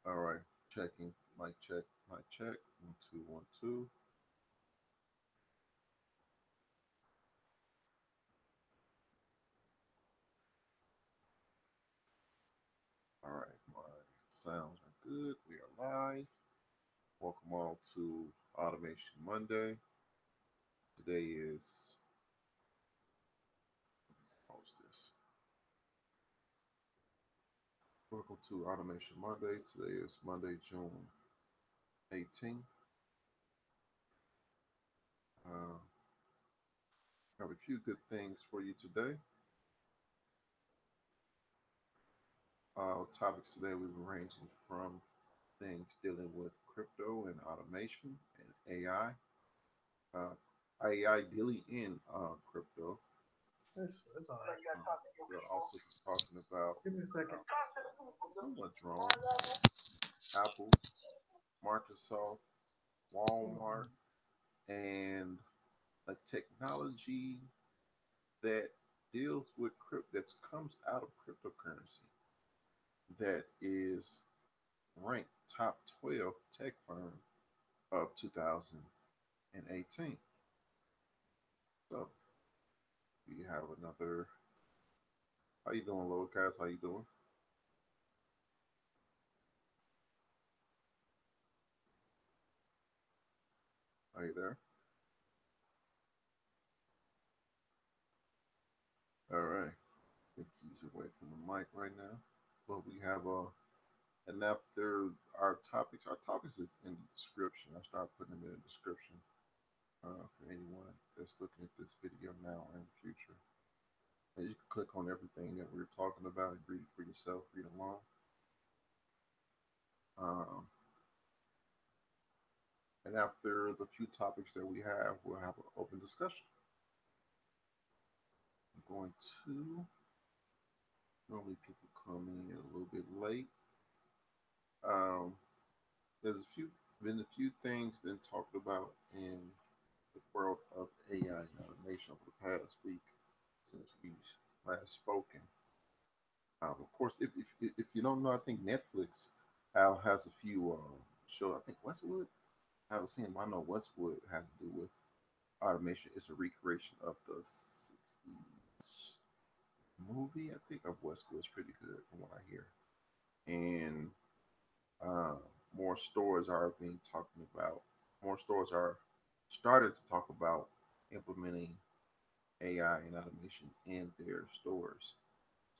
All right, checking. Mic check. Mic check. 1 2 1 2. All right, my sounds are good. We are live. Welcome all to Automation Monday. Today is what's this? Welcome to Automation Monday. Today is Monday, June 18th. Uh, have a few good things for you today. Topics today we've been ranging from things dealing with crypto and automation and AI. AI dealing in crypto. It's all right. Um, we'll also be talking about Give me a second. somewhat drones, Apple, Microsoft, Walmart, and a technology that deals with crypto that comes out of cryptocurrency that is ranked top 12 tech firm of 2018. So we have another. How you doing, Lowcast? How you doing? Are you there? All right. I think he's away from the mic right now. But we have and after our topics is in the description. I start putting them in the description for anyone that's looking at this video now or in the future. And you can click on everything that we're talking about and read it for yourself, read along. Um, and after the few topics that we have, we'll have an open discussion. I'm going to normally people come in a little bit late. Um, there's been a few things been talked about in the world of AI and automation over the past week since we last spoken. Of course, if you don't know, I think Netflix has a few shows. I think Westwood. I haven't seen them. I know Westwood has to do with automation. It's a recreation of the '60s movie. I think of Westwood's pretty good from what I hear. And uh, more stores are being talking about. More stores are started to talk about implementing AI and automation in their stores.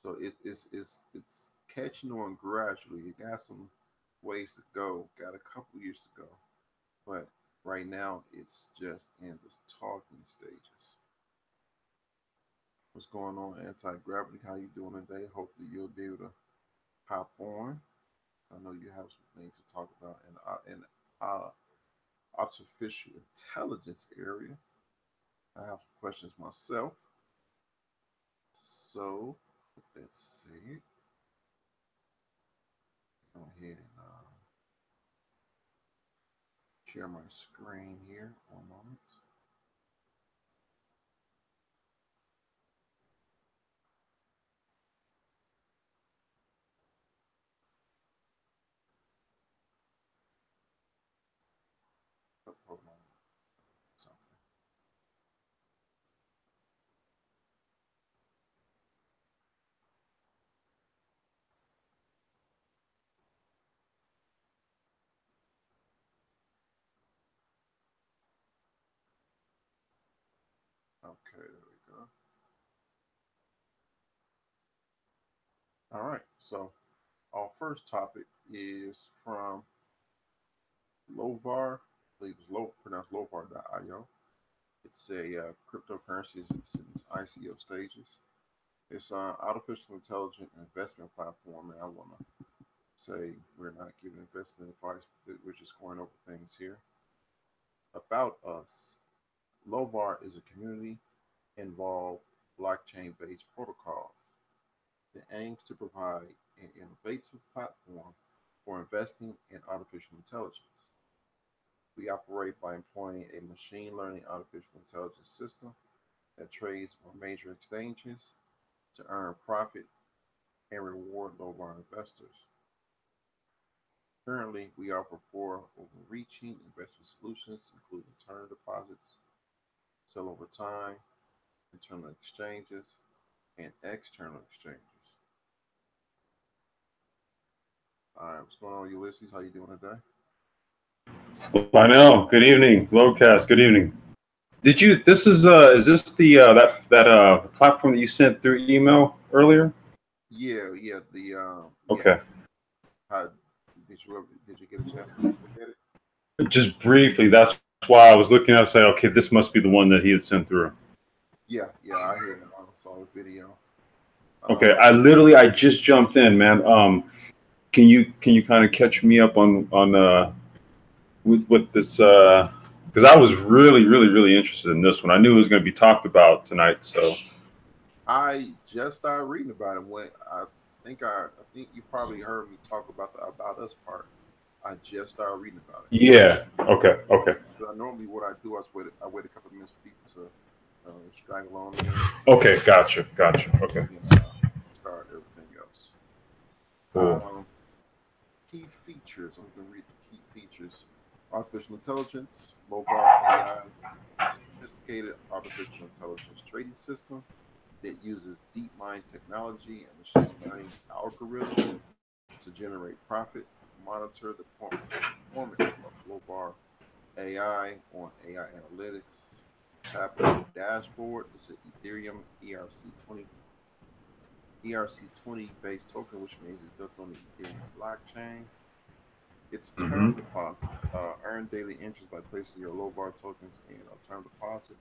So it's catching on gradually. It got some ways to go. Got a couple years to go, but right now it's just in the talking stages. What's going on, anti gravity? How you doing today? Hopefully you'll be able to hop on. I know you have some things to talk about in uh, artificial intelligence area. I have some questions myself. So with that said, go ahead and share my screen here. One moment. Oh, hold on. Something. Okay, there we go. All right. So our first topic is from Lovar. I believe it's pronounced Lovar.io. It's a cryptocurrency. It's in its ICO stages. It's an artificial intelligence investment platform, and I want to say we're not giving investment advice. We're just going over things here. About us, Lovar is a community involved blockchain based protocol that aims to provide an innovative platform for investing in artificial intelligence. We operate by employing a machine learning artificial intelligence system that trades on major exchanges to earn profit and reward low bar investors. Currently, we offer four overreaching investment solutions, including term deposits, sell over time, internal exchanges, and external exchanges. All right, what's going on, Ulysses? How you doing today? Lionel, good evening. Lowcast, good evening. Did you? This is this the the platform that you sent through email earlier? Yeah, yeah. Yeah. Okay, How did you get a chance to look at it? just briefly. That's why I was looking at. Say, okay, this must be the one that he had sent through. Yeah, yeah. I had saw the video. Okay, Um, I just jumped in, man. Can you kind of catch me up on with this? Because I was really interested in this one. I knew it was going to be talked about tonight. So I just started reading about it. When I think you probably heard me talk about the about us part. I just started reading about it. yeah. Okay. So normally what I do is wait a couple of minutes for people to straggle on in, Okay, gotcha. Okay, and then start everything else. cool. Um, Key features. I'm going to read the key features. Artificial intelligence, low bar AI, sophisticated artificial intelligence trading system that uses deep mind technology and machine learning algorithms to generate profit, monitor the performance of low bar AI on AI analytics, tablet dashboard. This is Ethereum ERC20 based token, which means it's built on the Ethereum blockchain. It's term Mm-hmm. deposits. Earn daily interest by placing your low bar tokens in a term deposit.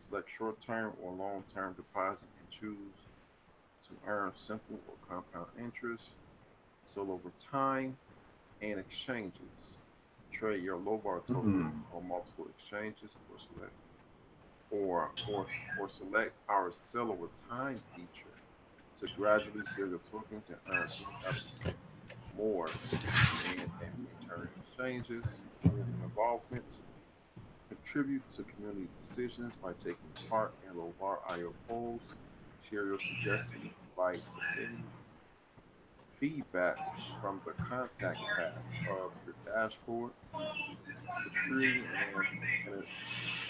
Select short term or long term deposit and choose to earn simple or compound interest. Sell over time and exchanges. Trade your low bar tokens Mm-hmm. on multiple exchanges or select our sell over time feature to gradually sell your tokens and earn 25% more demand and return exchanges. Community involvement. Contribute to community decisions by taking part in low bar IO polls. Share your suggestions by submitting feedback from the contact tab of your dashboard. Security and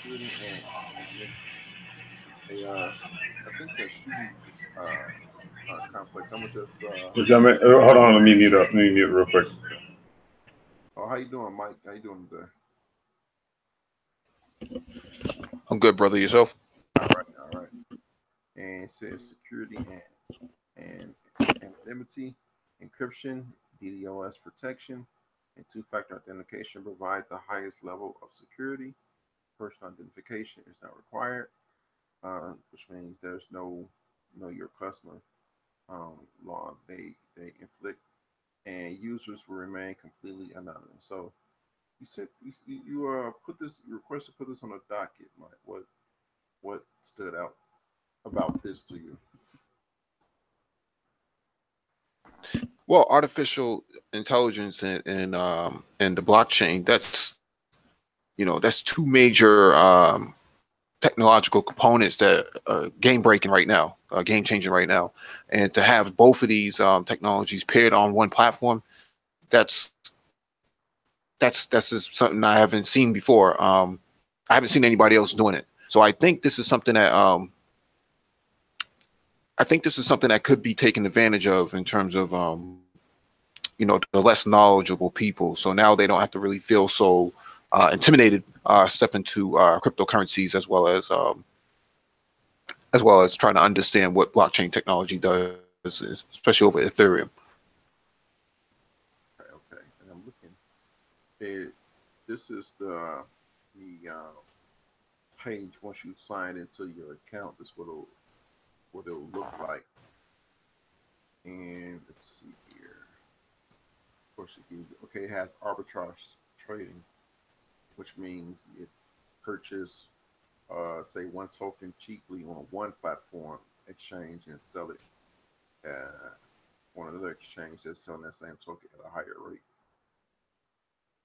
security and anonymity. I think that shouldn't be complex. I'm gonna just Hold on, let me mute up. Let me mute real quick. okay. Oh, how you doing, Mike? How you doing today? I'm good, brother. Yourself? All right. And it says security and anonymity, encryption, DDoS protection, and two-factor authentication provide the highest level of security. Personal identification is not required, which means there's no know your customer law they inflict, and users will remain completely anonymous. So you said you put this you requested to put this on a docket, Mike. What stood out about this to you? Well, artificial intelligence and the blockchain, that's two major technological components that are game breaking right now, game changing right now. And to have both of these technologies paired on one platform, that's that's just something I haven't seen before. I haven't seen anybody else doing it. So I think this is something that could be taken advantage of in terms of the less knowledgeable people. So now they don't have to really feel so intimidated step into cryptocurrencies as well as trying to understand what blockchain technology does, especially over Ethereum. Okay. And I'm looking. It, this is the page once you sign into your account. This what it'll look like. And let's see here. Of course, it has arbitrage trading, which means it purchase say one token cheaply on one platform exchange and sell it on another exchange that's selling that same token at a higher rate.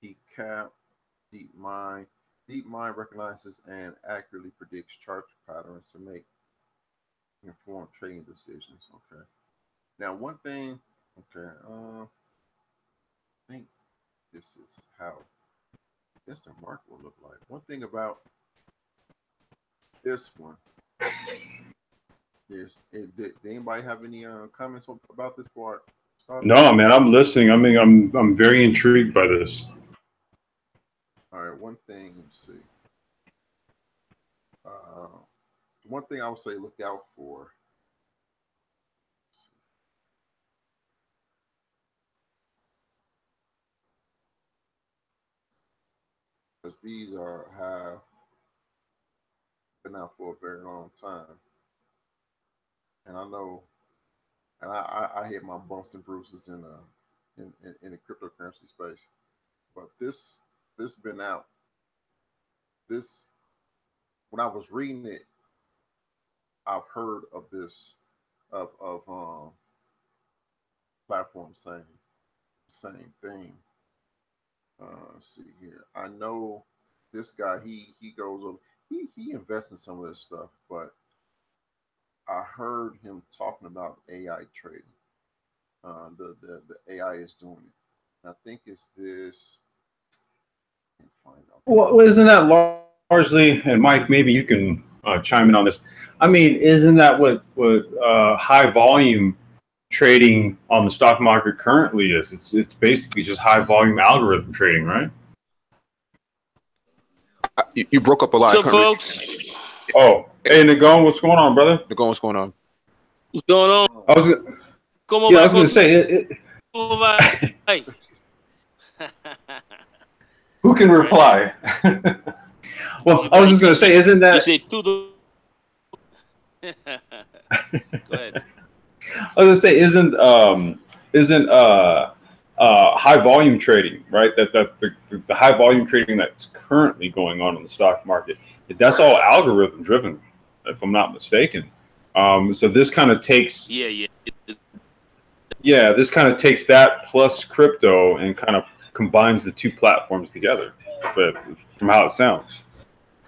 Deep cap, deep mind. Deep mind recognizes and accurately predicts chart patterns to make informed trading decisions. Okay. Now, one thing. Okay. I think this is how I guess the market will look like. One thing about this one is, did anybody have any comments about this part? No, man, I'm listening. I mean, I'm very intrigued by this. All right, one thing. Let's see. One thing I would say look out for. Because these have been out for a very long time, and I know, and I hit my bumps and bruises in the cryptocurrency space, but this been out. This when I was reading it, I've heard of this of platforms saying the same thing. Let's see here. I know this guy. He goes over. He invests in some of this stuff, but I heard him talking about AI trading. The AI is doing it. And I think it's this. I can't find out. Well, isn't that largely? And Mike, maybe you can chime in on this. I mean, isn't that what high volume trading on the stock market currently is? It's basically just high volume algorithm trading, right? You broke up a lot. What's up, folks? Oh, hey, Nagon, what's going on, brother? Nagon, what's going on? What's going on? I was going to say, Hey. who can reply? Well, I was just going to say, isn't that? You say to the. Go ahead. I was going to say, isn't high volume trading, right? The high volume trading that's currently going on in the stock market, that's all algorithm driven, if I'm not mistaken. So this kind of takes this kind of takes that plus crypto and kind of combines the two platforms together, but from how it sounds.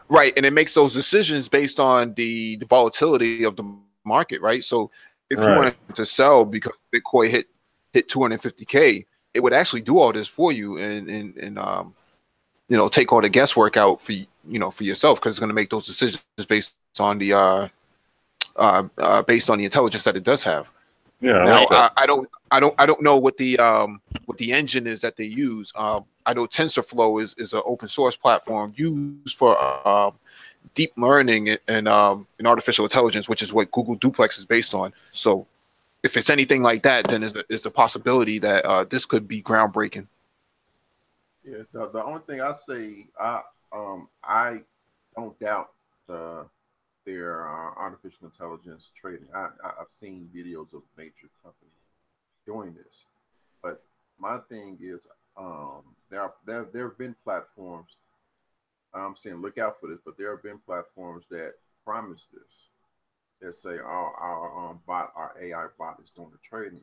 Right, and it makes those decisions based on the volatility of the market, right? So if you wanted to sell because Bitcoin hit 250K, it would actually do all this for you and take all the guesswork out for for yourself, because it's going to make those decisions based on the intelligence that it does have. Yeah. Now I don't know what the engine is that they use. I know TensorFlow is an open source platform used for deep learning and artificial intelligence, which is what Google Duplex is based on. So if it's anything like that, then there's a possibility that this could be groundbreaking. Yeah, the only thing I say, I don't doubt their artificial intelligence trading. I've seen videos of major companies doing this, but my thing is, there have been platforms. I'm saying look out for this, but there have been platforms that promise this. That say our bot, our AI bot is doing the trading,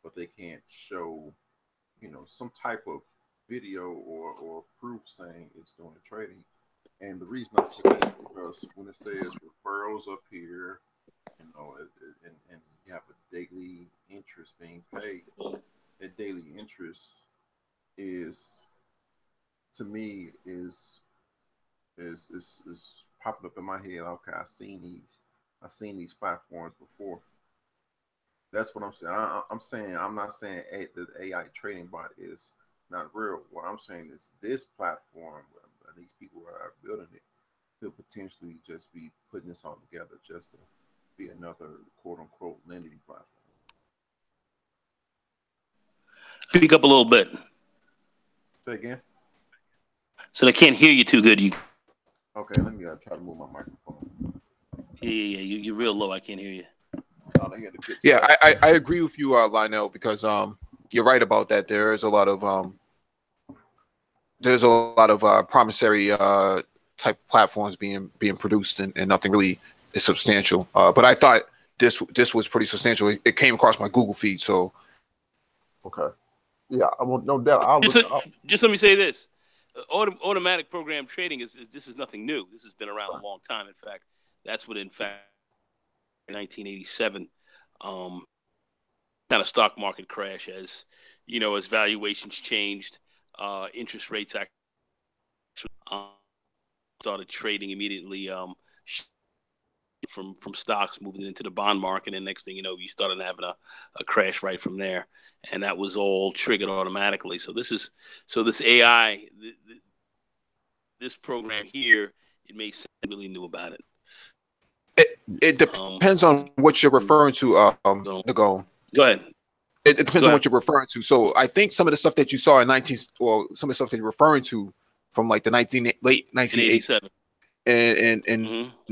but they can't show, some type of video or proof saying it's doing the trading. And the reason I say that is because when it says referrals up here, and you have a daily interest being paid, that daily interest is, to me, is popping up in my head. Okay, I've seen these platforms before. That's what I'm saying. I'm not saying the AI trading bot is not real. What I'm saying is this platform, these people who are building it, could potentially just be putting this all together just to be another quote unquote lending platform. Speak up a little bit. Say again. So they can't hear you too good. Okay, let me try to move my microphone. Yeah, you're real low. I can't hear you. Yeah, I agree with you, Lionel, because you're right about that. There's a lot of promissory type platforms being produced, and nothing really is substantial. But I thought this was pretty substantial. It came across my Google feed, so okay. Yeah, I won't, no doubt. Just let me say this: automatic program trading is nothing new. This has been around a long time. In fact, that's what 1987. kind of stock market crash as as valuations changed, interest rates actually started trading immediately. From stocks moving into the bond market, and next thing you know, you started having a crash right from there, and that was all triggered automatically. So this AI, this program here, it makes sense. Really knew about it. It depends on what you're referring to. Nicole. Go ahead. It depends on what you're referring to. So I think some of the stuff that you saw in some of the stuff that you're referring to from like the late 1987 and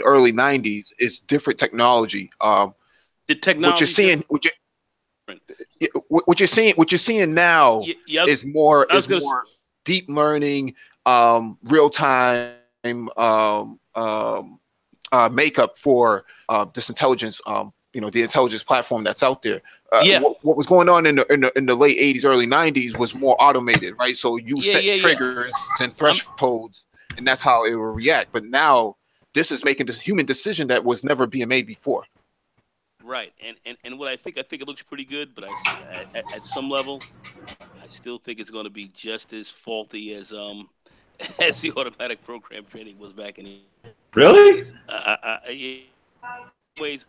early 90s is different technology. The technology. What you're seeing now is more deep learning, real time makeup for this intelligence. The intelligence platform that's out there. What was going on in the late 80s, early 90s was more automated, right? So you set triggers and thresholds, and that's how it will react. But now this is making this human decision that was never being made before. Right, and what I think it looks pretty good, but at some level, I still think it's going to be just as faulty as the automatic program trading was back in the really. Anyways,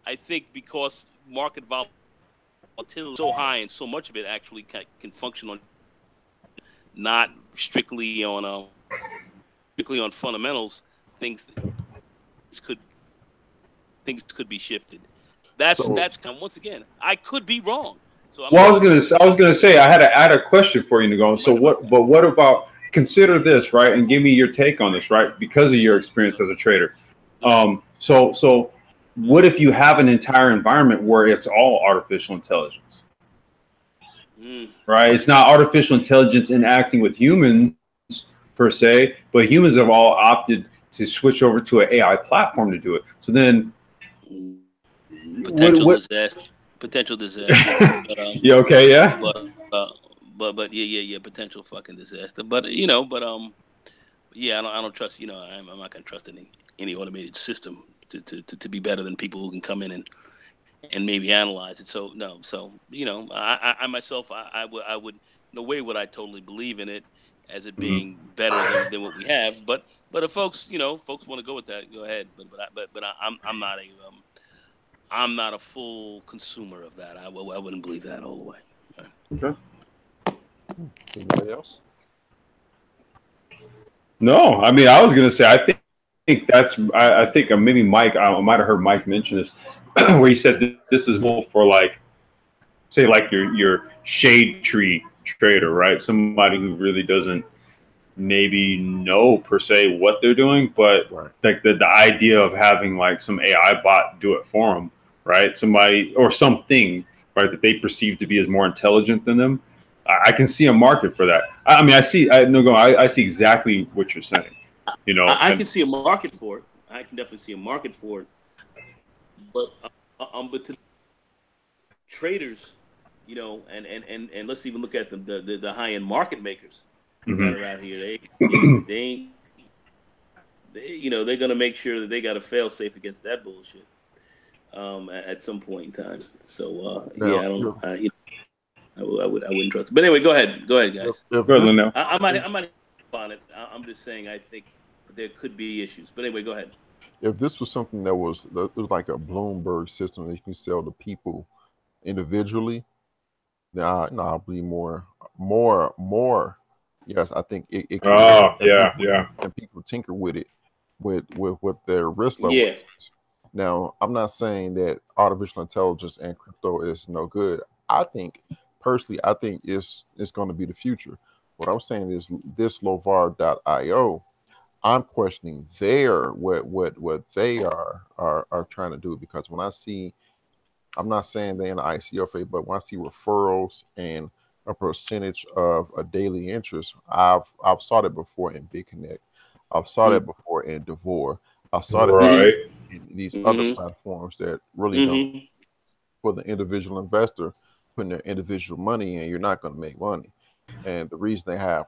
I think because market volatility is so high and so much of it actually can function on not strictly on fundamentals, things could be shifted. That's kind of, once again, I could be wrong. So I was gonna say I had a question for you, Nicole. So what about, consider this, right, and give me your take on this, right, because of your experience as a trader. So what if you have an entire environment where it's all artificial intelligence? Right? It's not artificial intelligence interacting with humans per se, but humans have all opted to switch over to an AI platform to do it. So then potential disaster. You okay? Yeah. But yeah, potential fucking disaster. But I don't trust. I'm not gonna trust any automated system to be better than people who can come in and maybe analyze it. So no. So I myself, I would, no way would I totally believe in it as it being better than what we have. But if folks want to go with that, go ahead. But I'm not a full consumer of that. I wouldn't believe that all the way. Okay. Anybody else? No, I mean, I was gonna say I think I think maybe Mike. I might have heard Mike mention this, where he said this is more for say your shade tree trader, right? Somebody who really doesn't maybe know per se what they're doing, but like the idea of having like some AI bot do it for them, right? Somebody or something, right, that they perceive to be as more intelligent than them. I can see a market for that. I mean, I see exactly what you're saying. I can see a market for it. I can definitely see a market for it. But to traders, and let's even look at the high end market makers that are out here. They're gonna make sure that they got a fail safe against that bullshit at some point in time. So I wouldn't trust it. But anyway, go ahead, guys. I might on it. I'm just saying I think there could be issues. But anyway, go ahead. If this was something that was like a Bloomberg system that you can sell to people individually, then I believe more. Yes, I think it can. And people tinker with it, with their risk level. Yeah. Now, I'm not saying that artificial intelligence and crypto is no good. I think it's going to be the future. What I'm saying is this Lovar.io, I'm questioning what they are trying to do, because when I see, I'm not saying they're in the ICFA, but when I see referrals and a percentage of a daily interest, I've saw that before in BitConnect. I've saw that before in Devore. I saw that in these other platforms that really don't, for the individual investor putting their individual money in, you're not going to make money. And the reason they have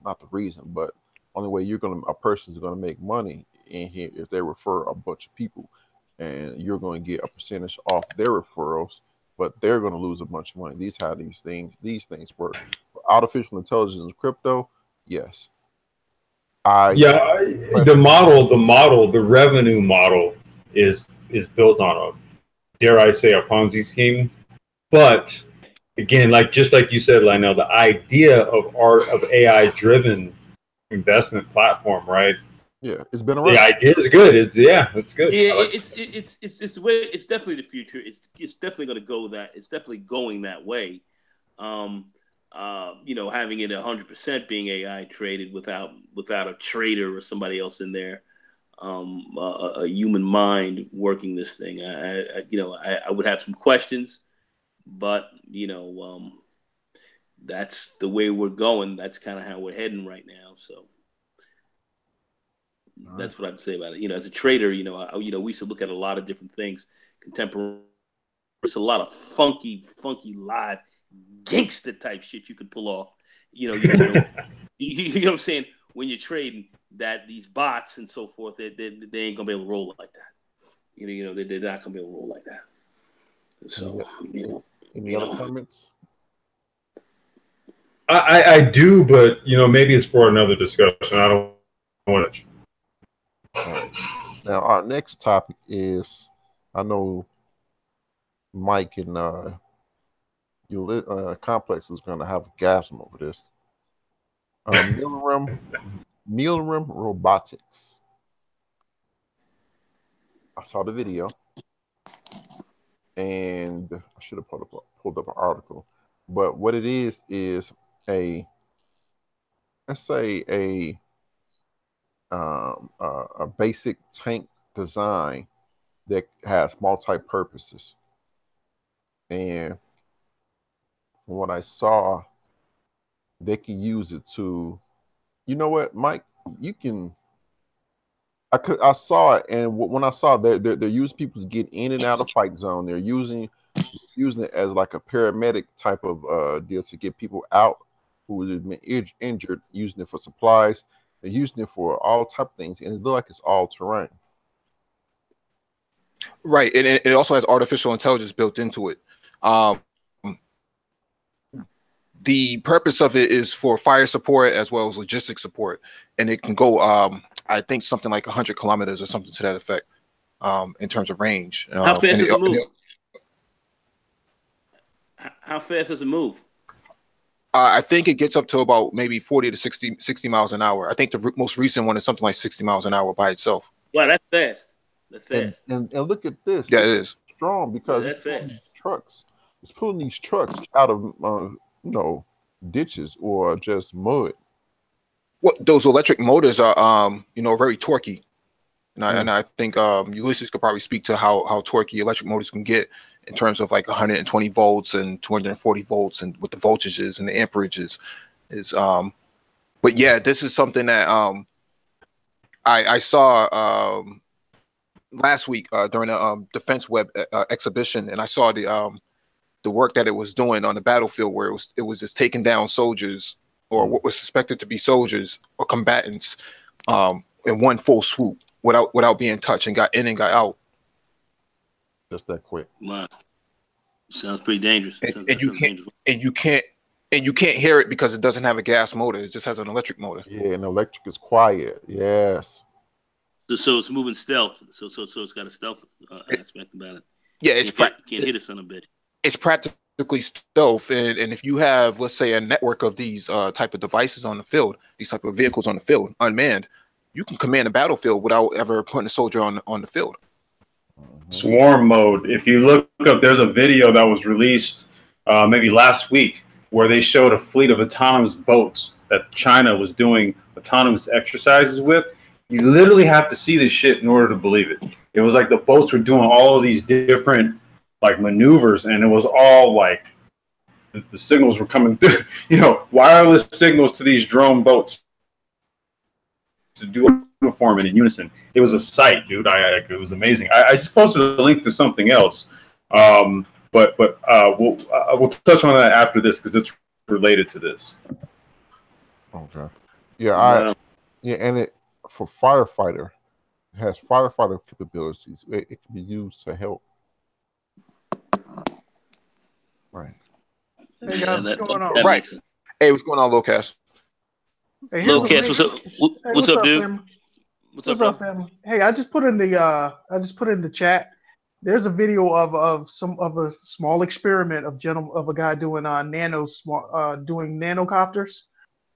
not the reason, but only way a person's going to make money in here if they refer a bunch of people, and you're going to get a percentage off their referrals, but they're going to lose a bunch of money. These how these things work. Artificial intelligence and crypto, yes. The revenue model is built on a, dare I say, a Ponzi scheme. But again, just like you said, Lionel, the idea of AI driven investment platform, right? Yeah, it's been around. The idea is good. It's good. Yeah, it's the way. It's definitely the future. It's definitely going to go that. It's definitely going that way. Having it 100% being AI traded without a trader or somebody else in there, a human mind working this thing. I would have some questions, but that's the way we're going. That's kind of how we're heading right now. So that's what I'd say about it. As a trader, we used to look at a lot of different things. Contemporary, it's a lot of funky live gangster type shit you could pull off. You know what I'm saying? When you're trading, that these bots and so forth, they ain't gonna be able to roll like that. They're not gonna be able to roll like that. So, any other comments? I do, but maybe it's for another discussion. I don't want to. Right. Now our next topic is, I know Mike and your complex is going to have a gasm over this. Mealworm robotics. I saw the video, and I should have pulled up an article. But what it is a, let's say a basic tank design that has multi-purposes. And from what I saw, they can use it to, you know what, Mike, you can. I saw it, and when I saw they're using people to get in and out of fight zone. They're using it as like a paramedic type of deal to get people out who have been injured. Using it for supplies. They're using it for all type of things, and it looks like it's all terrain. Right, and it also has artificial intelligence built into it. The purpose of it is for fire support as well as logistics support, and it can go, I think, something like 100 kilometers or something to that effect, in terms of range. How fast does it move? How fast does it move? I think it gets up to about maybe 40 to 60 miles an hour. I think the most recent one is something like 60 miles an hour by itself. Wow, that's fast. That's fast. And look at this. Yeah, it is strong because that's fast. Trucks. It's pulling these trucks out of ditches or just mud. What those electric motors are, very torquey, and I think Ulysses could probably speak to how torquey electric motors can get in terms of like 120 volts and 240 volts, and with the voltages and the amperages is. But yeah, this is something that I saw last week during a Defense Web exhibition, and I saw the work that it was doing on the battlefield, where it was just taking down soldiers or what was suspected to be soldiers or combatants in one full swoop without being touched, and got in and got out. Just that quick. Wow, sounds pretty dangerous. And you can't hear it because it doesn't have a gas motor. It just has an electric motor. Yeah, and electric is quiet. Yes. So it's moving stealth. So it's got a stealth aspect about it. Yeah, it's can't hit a son of a bitch. It's practically stealth, and if you have, let's say, a network of these type of devices on the field, these type of vehicles on the field, unmanned, you can command a battlefield without ever putting a soldier on the field. Swarm mode. If you look up, there's a video that was released maybe last week where they showed a fleet of autonomous boats that China was doing autonomous exercises with. You literally have to see this shit in order to believe it. It was like the boats were doing all of these different maneuvers, and it was all like the signals were coming through, wireless signals to these drone boats to do uniform and in unison. It was a sight, dude. It was amazing. I just posted a link to something else, but we'll touch on that after this because it's related to this. Okay. Yeah, and it for firefighter, it has firefighter capabilities. It can be used to help. Right. Hey guys, what's going on? That Right. makes sense. Hey, what's going on, Lil Cass? Hey, Lil here's a Cass, video. what's up? Hey, What's up, dude? family? What's up, What's up, bro? family? Hey, I just put in the chat. There's a video of a small experiment of a guy doing doing nanocopters,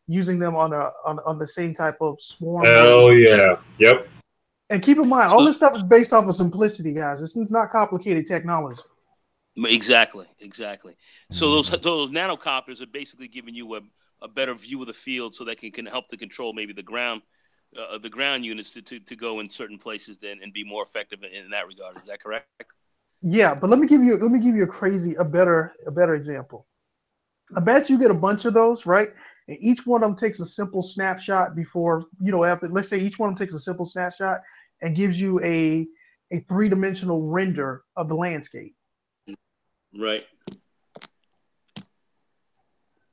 using them on the same type of swarm Hell range. yeah. Yep. And keep in mind, all So, this stuff is based off of simplicity, guys. This is not complicated technology. exactly. So Mm-hmm. those nanocopters are basically giving you a better view of the field, so that can help to control maybe the ground units to go in certain places and be more effective in that regard. Is that correct? Yeah, but let me give you a better example. I bet you get a bunch of those, right? And each one of them takes a simple snapshot before, after, let's say each one of them takes a simple snapshot and gives you a three-dimensional render of the landscape. Right.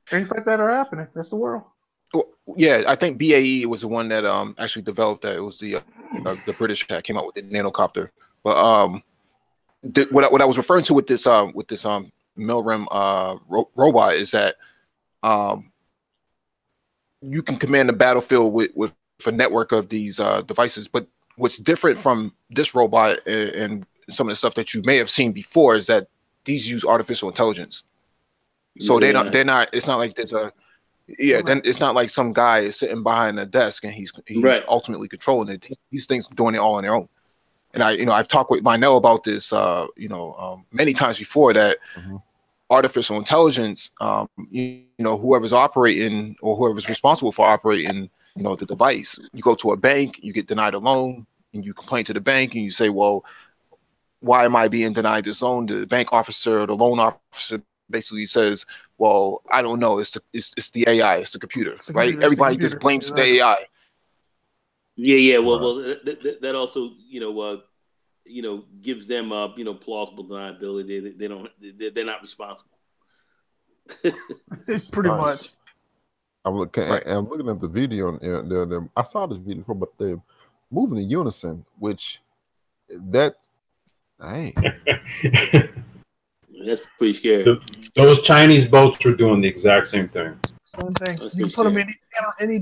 Things like that are happening. That's the world. Well, yeah, I think BAE was the one that actually developed that. It was the British that came out with the nanocopter. But what I was referring to with this Milrem robot is that you can command the battlefield with a network of these devices. But what's different from this robot and some of the stuff that you may have seen before is that these use artificial intelligence. So they're not. It's not like there's a. Yeah, then it's not like some guy is sitting behind a desk and he's Right. ultimately controlling it. These things doing it all on their own. And I've talked with Lionel about this, many times before, that artificial intelligence, whoever's operating or whoever's responsible for operating, the device, you go to a bank, you get denied a loan, and you complain to the bank, and you say, well, why am I being denied this loan? The bank officer or the loan officer basically says, well, I don't know. It's the AI. It's the computer, right? Everybody just blames the AI. Yeah. Well, that also, gives them, plausible deniability. They're not responsible. Pretty much. I'm looking at the video, and I saw this video before, but they're moving in unison, which hey. That's pretty scary. Those Chinese boats were doing the exact same thing. Same thing. You can put them in any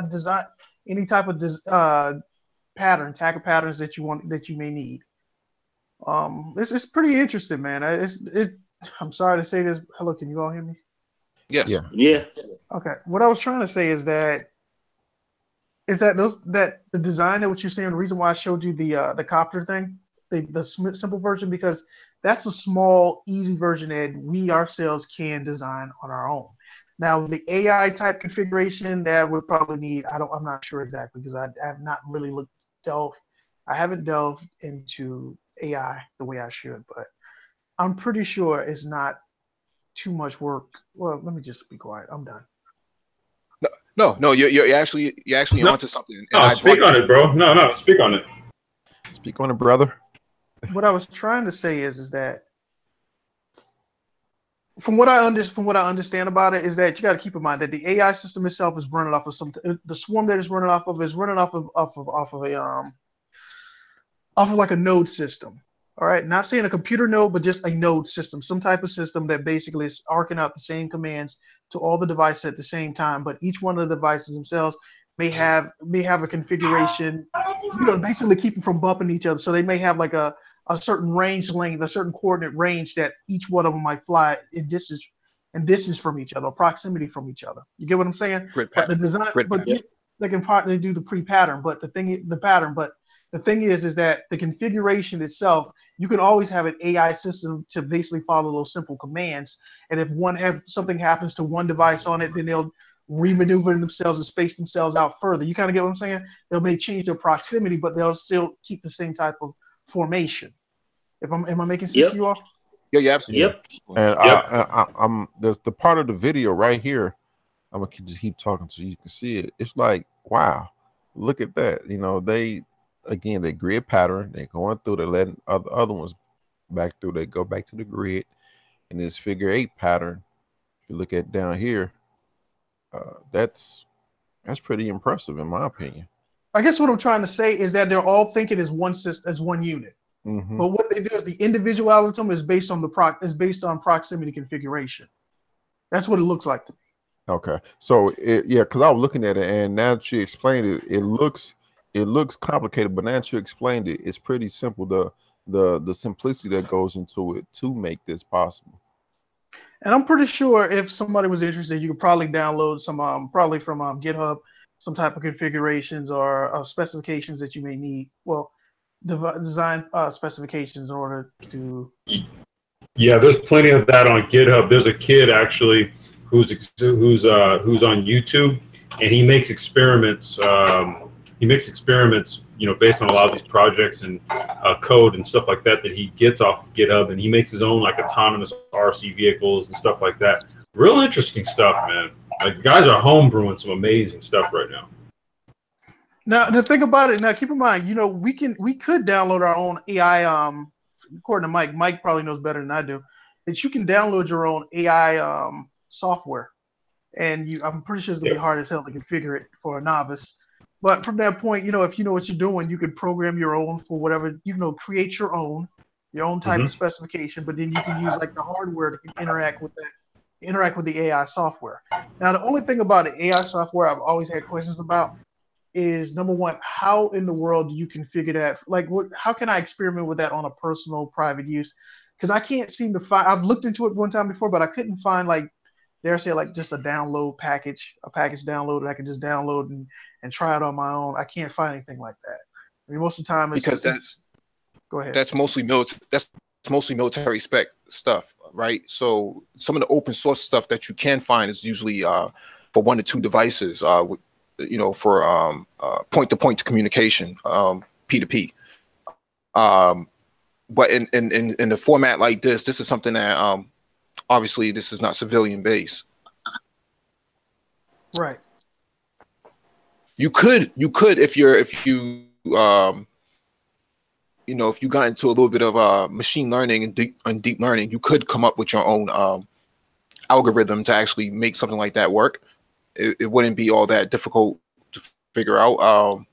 design, any type of tag patterns that you may need. It's pretty interesting, man. I'm sorry to say this. Hello, can you all hear me? Yes. Yeah. Okay. What I was trying to say is that the design of what you're saying. The reason why I showed you the copter thing, the simple version, because that's a small, easy version that we ourselves can design on our own. Now, the AI type configuration that would probably need, I'm not sure exactly, because I have not really I haven't delved into AI the way I should, but I'm pretty sure it's not too much work. Well, let me just be quiet. I'm done. No, you're actually onto something. No, speak on it, bro. No, speak on it. Speak on it, brother. What I was trying to say is that from what I understand about it is that you got to keep in mind that the AI system itself is running off of the swarm that is running off of like a node system. All right, not saying a computer node, but just a node system, some type of system that basically is arcing out the same commands to all the devices at the same time. But each one of the devices themselves may have a configuration, basically keep them from bumping each other. So they may have like a certain range length, a certain coordinate range that each one of them might fly in distance from each other, proximity from each other. You get what I'm saying? But the design, they can partly do the pre-pattern, but the thing is that the configuration itself, you can always have an AI system to basically follow those simple commands. And if something happens to one device on it, then they'll remaneuver themselves and space themselves out further. You kind of get what I'm saying? They may change their proximity, but they'll still keep the same type of formation. Am I making sense to you all? Yeah, absolutely. And I'm there's the part of the video right here. I'm gonna just keep talking so you can see it. It's like, wow, look at that. They grid pattern. They're going through. They're letting other ones back through. They go back to the grid, and this figure 8 pattern. If you look at down here, that's pretty impressive in my opinion. I guess what I'm trying to say is that they're all thinking as one system, as one unit. Mm-hmm. But what they do is the individual algorithm is based on proximity configuration. That's what it looks like to me. Okay, so because I was looking at it, and now that you explained it, it looks complicated, but now that you explained it, it's pretty simple. The simplicity that goes into it to make this possible. And I'm pretty sure if somebody was interested, you could probably download some, probably from GitHub, some type of configurations or specifications that you may need. Well, design specifications in order to. Yeah, there's plenty of that on GitHub. There's a kid actually who's on YouTube, and he makes experiments. Based on a lot of these projects and code and stuff like that he gets off of GitHub, and he makes his own like autonomous RC vehicles and stuff like that. Real interesting stuff, man. Like, guys are homebrewing some amazing stuff right now. Now, the thing about it, now keep in mind, we could download our own AI. According to Mike probably knows better than I do, that you can download your own AI software, and I'm pretty sure it's gonna be hard as hell to configure it for a novice. But from that point, if you know what you're doing, you could program your own for whatever, create your own type of specification, but then you can use like the hardware to interact with the AI software. Now, the only thing about the AI software I've always had questions about is, number one, how in the world do you configure that? Like, how can I experiment with that on a personal, private use? Because I can't seem to find. I've looked into it one time before, but I couldn't find like just a download package, a package download that I can just download and try it on my own. I can't find anything like that. I mean, most of the time go ahead. That's mostly military spec stuff, right? So some of the open source stuff that you can find is usually for 1 to 2 devices, for point-to-point communication, P2P. But in the format like this is something that obviously this is not civilian based. Right. You could if you got into a little bit of machine learning and deep learning, you could come up with your own algorithm to actually make something like that work. It wouldn't be all that difficult to figure out.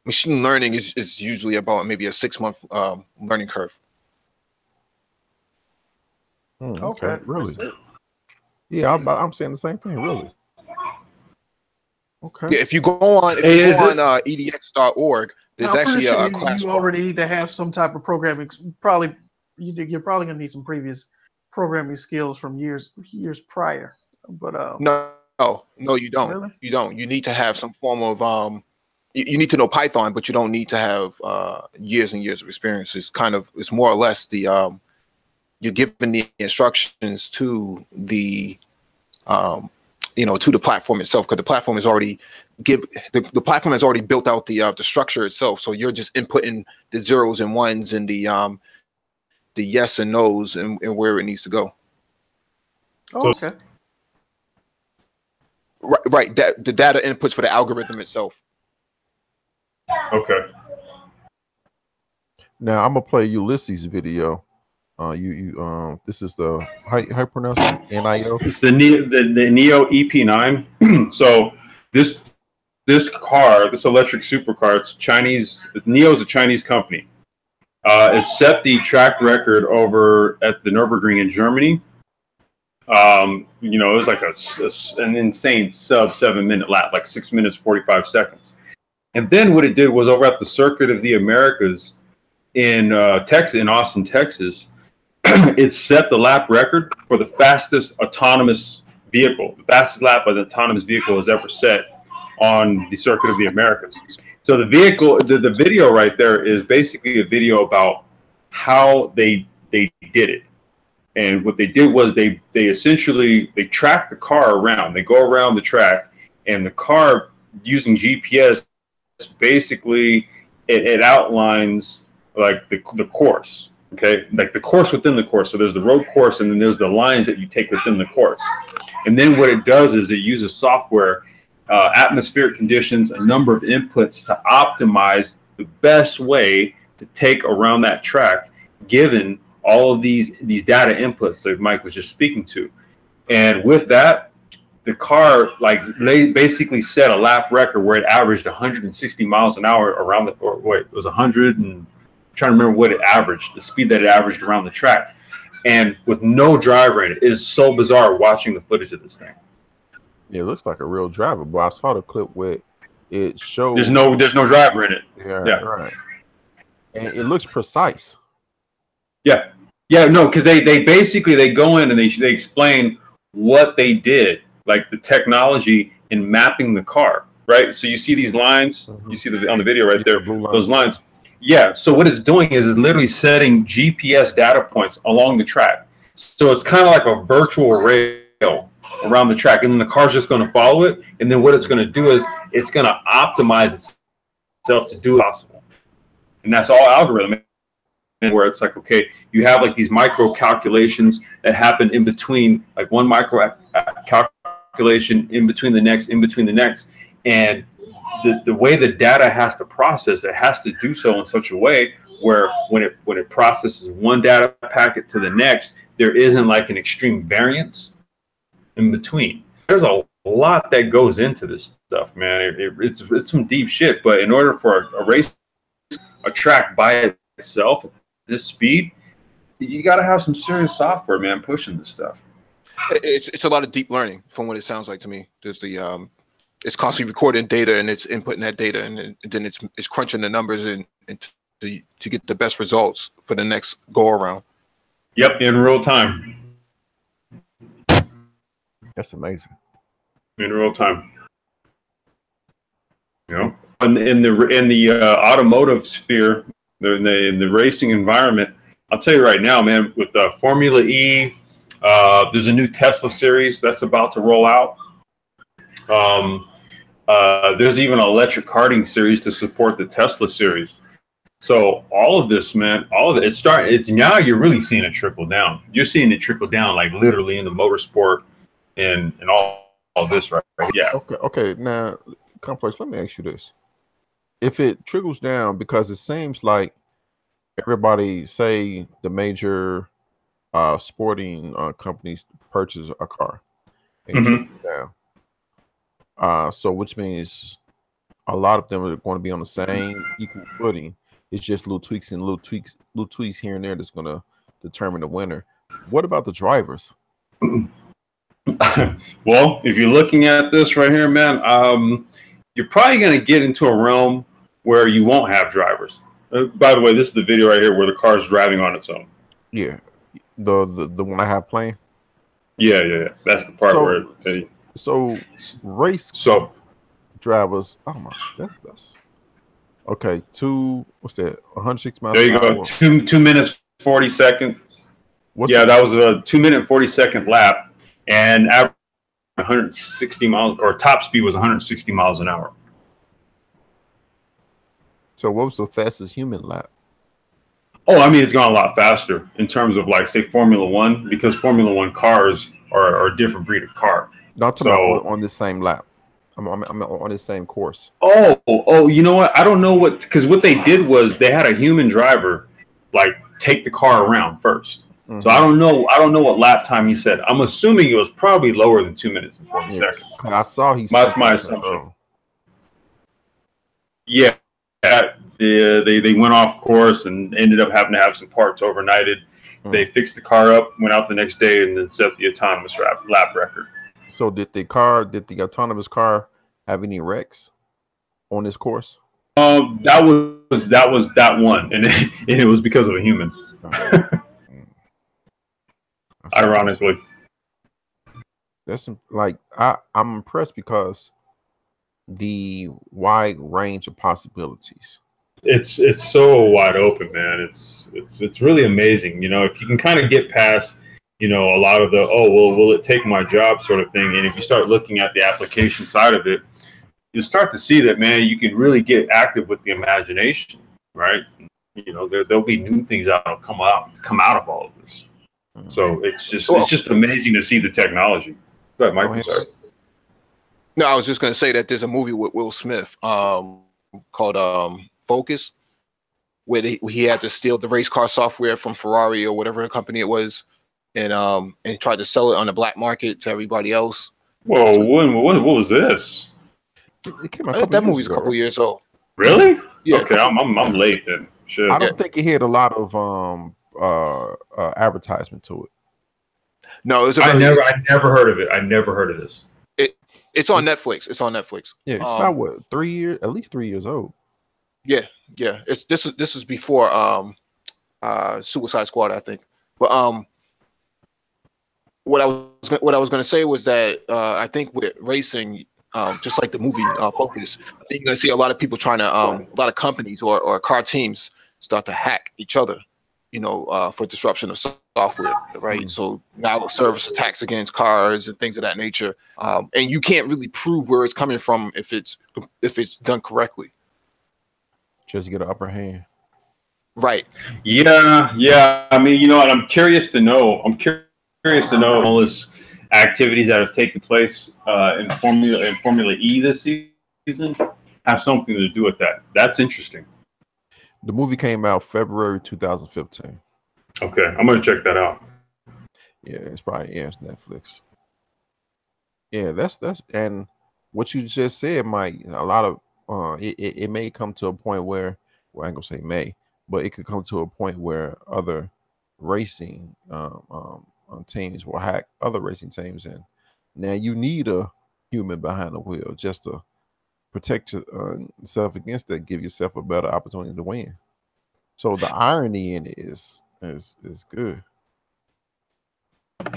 Machine learning is usually about maybe a 6-month learning curve. Okay, really? Yeah, I'm saying the same thing. Really? Okay. Yeah, if you go on edx.org, there's actually a class. You already need to have some type of programming. You're probably gonna need some previous programming skills from years prior. But no, you don't. Really? You don't. You need to have some form of you need to know Python, but you don't need to have years and years of experience. It's more or less the you're giving the instructions to the to the platform itself, because the platform has already the platform has already built out the structure itself. So you're just inputting the zeros and ones and the yes and no's and where it needs to go. Oh, okay. Right. The data inputs for the algorithm itself. Okay. Now I'm gonna play Ulysses video. This is the how you pronounce it? NIO. It's the Neo EP9. So this car, this electric supercar, it's Chinese. Neo is a Chinese company. It set the track record over at the Nürburgring in Germany. It was like an insane sub 7-minute lap, like 6 minutes 45 seconds. And then what it did was, over at the Circuit of the Americas in Austin, Texas, it set the lap record for the fastest autonomous vehicle. The fastest lap an autonomous vehicle has ever set on the Circuit of the Americas. So the video right there is basically a video about how they did it. And what they did was they essentially track the car around. They go around the track, and the car, using GPS, basically it outlines like the course. Okay, like the course within the course. So there's the road course, and then there's the lines that you take within the course. And then what it does is it uses software, atmospheric conditions, a number of inputs to optimize the best way to take around that track, given all of these data inputs that Mike was just speaking to. And with that, the car basically set a lap record where it averaged 160 miles an hour around it was 100 and trying to remember what it averaged, the speed that it averaged around the track, and with no driver in it. It is so bizarre watching the footage of this thing. Yeah, it looks like a real driver, but I saw the clip where it showed there's no driver in it. Yeah, right. And it looks precise. Yeah, no, because they basically they go in and they explain what they did, like the technology in mapping the car, right? So you see these lines, you see on the video right there, those lines. Yeah. So what it's doing is literally setting GPS data points along the track. So it's kind of like a virtual rail around the track, and then the car's just going to follow it. And then what it's going to do is it's going to optimize itself to do possible, and that's all algorithm. Where it's like, okay, you have like these micro calculations that happen in between, like one micro calculation in between the next, and the way the data has to process, it has to do so in such a way where when it processes one data packet to the next, there isn't like an extreme variance in between. There's a lot that goes into this stuff, man. It's some deep shit. But in order for a track by itself at this speed, you got to have some serious software, man, pushing this stuff. It's a lot of deep learning from what it sounds like to me. There's the it's constantly recording data and it's inputting that data, and then it's crunching the numbers and to get the best results for the next go around. Yep, in real time. That's amazing. In real time. You know, in the automotive sphere, in the racing environment, I'll tell you right now, man, with the Formula E, there's a new Tesla series that's about to roll out. There's even an electric karting series to support the Tesla series. So all of this, man, all of it, it's now you're really seeing it trickle down. You're seeing it trickle down, like literally in the motorsport and all this, right? Yeah. Okay. Now, Complex, let me ask you this. If it trickles down, because it seems like everybody, say the major sporting companies purchase a car and trickle down. So which means a lot of them are going to be on the same equal footing. It's just little tweaks here and there that's going to determine the winner. What about the drivers? Well, if you're looking at this right here, man, you're probably going to get into a realm where you won't have drivers. By the way, this is the video right here where the car is driving on its own. Yeah, the one I have playing. Yeah. That's the part where. Race drivers. Oh my, that's okay. What's that? 106 miles. There you go. 2 minutes 40 seconds. That was a 2 minute 40-second lap, and average 160 miles, or top speed was 160 miles an hour. So what was the fastest human lap? Oh, I mean, it's gone a lot faster in terms of, like, say, Formula One, because Formula One cars are a different breed of car. Not about on the same lap. I'm on the same course. Oh, you know what? I don't know because what they did was they had a human driver, like, take the car around first. So I don't know what lap time he said. I'm assuming it was probably lower than 2 minutes and 40 seconds. I saw That's my assumption. Yeah. They went off course and ended up having to have some parts overnighted. They fixed the car up, went out the next day, and then set the autonomous lap record. So did the autonomous car have any wrecks on this course? That was that one, and it was because of a human. Ironically, that's like I'm impressed because the wide range of possibilities. It's so wide open, man. It's really amazing. You know, if you can kind of get past, you know, a lot of the will it take my job sort of thing, and if you start looking at the application side of it, you start to see that, man, you can really get active with the imagination, right? You know, there'll be new things that'll come out of all of this. So it's just amazing to see the technology. Go ahead, Mike. Sorry. No, I was just going to say that there's a movie with Will Smith called Focus, where he had to steal the race car software from Ferrari or whatever company it was, and tried to sell it on the black market to everybody else. Whoa, what was this? It came out that movie's a couple years old. Really? Yeah. Okay, I'm late then. Shit. I don't think it had a lot of advertisement to it. No, it's a I very, never heard of it. I never heard of this. it's on Netflix. It's on Netflix. Yeah, it's about what, 3 years, at least 3 years old. Yeah. This is before Suicide Squad, I think. But what I was going to say was that I think with racing, just like the movie Focus, I think you're going to see a lot of people trying to, a lot of companies or car teams start to hack each other, for disruption of software, right? So now service attacks against cars and things of that nature, and you can't really prove where it's coming from if it's done correctly. Just get an upper hand. Right. Yeah. I mean, you know what? I'm curious to know. All this activities that have taken place in Formula E this season have something to do with that. That's interesting. The movie came out February 2015. Okay, I'm gonna check that out. Yeah, it's Netflix. Yeah, that's and what you just said, Mike. A lot of it may come to a point where, well, I ain't gonna say may, but it could come to a point where other racing teams will hack other racing teams, and now you need a human behind the wheel just to protect yourself against that, give yourself a better opportunity to win. So the irony in it is good.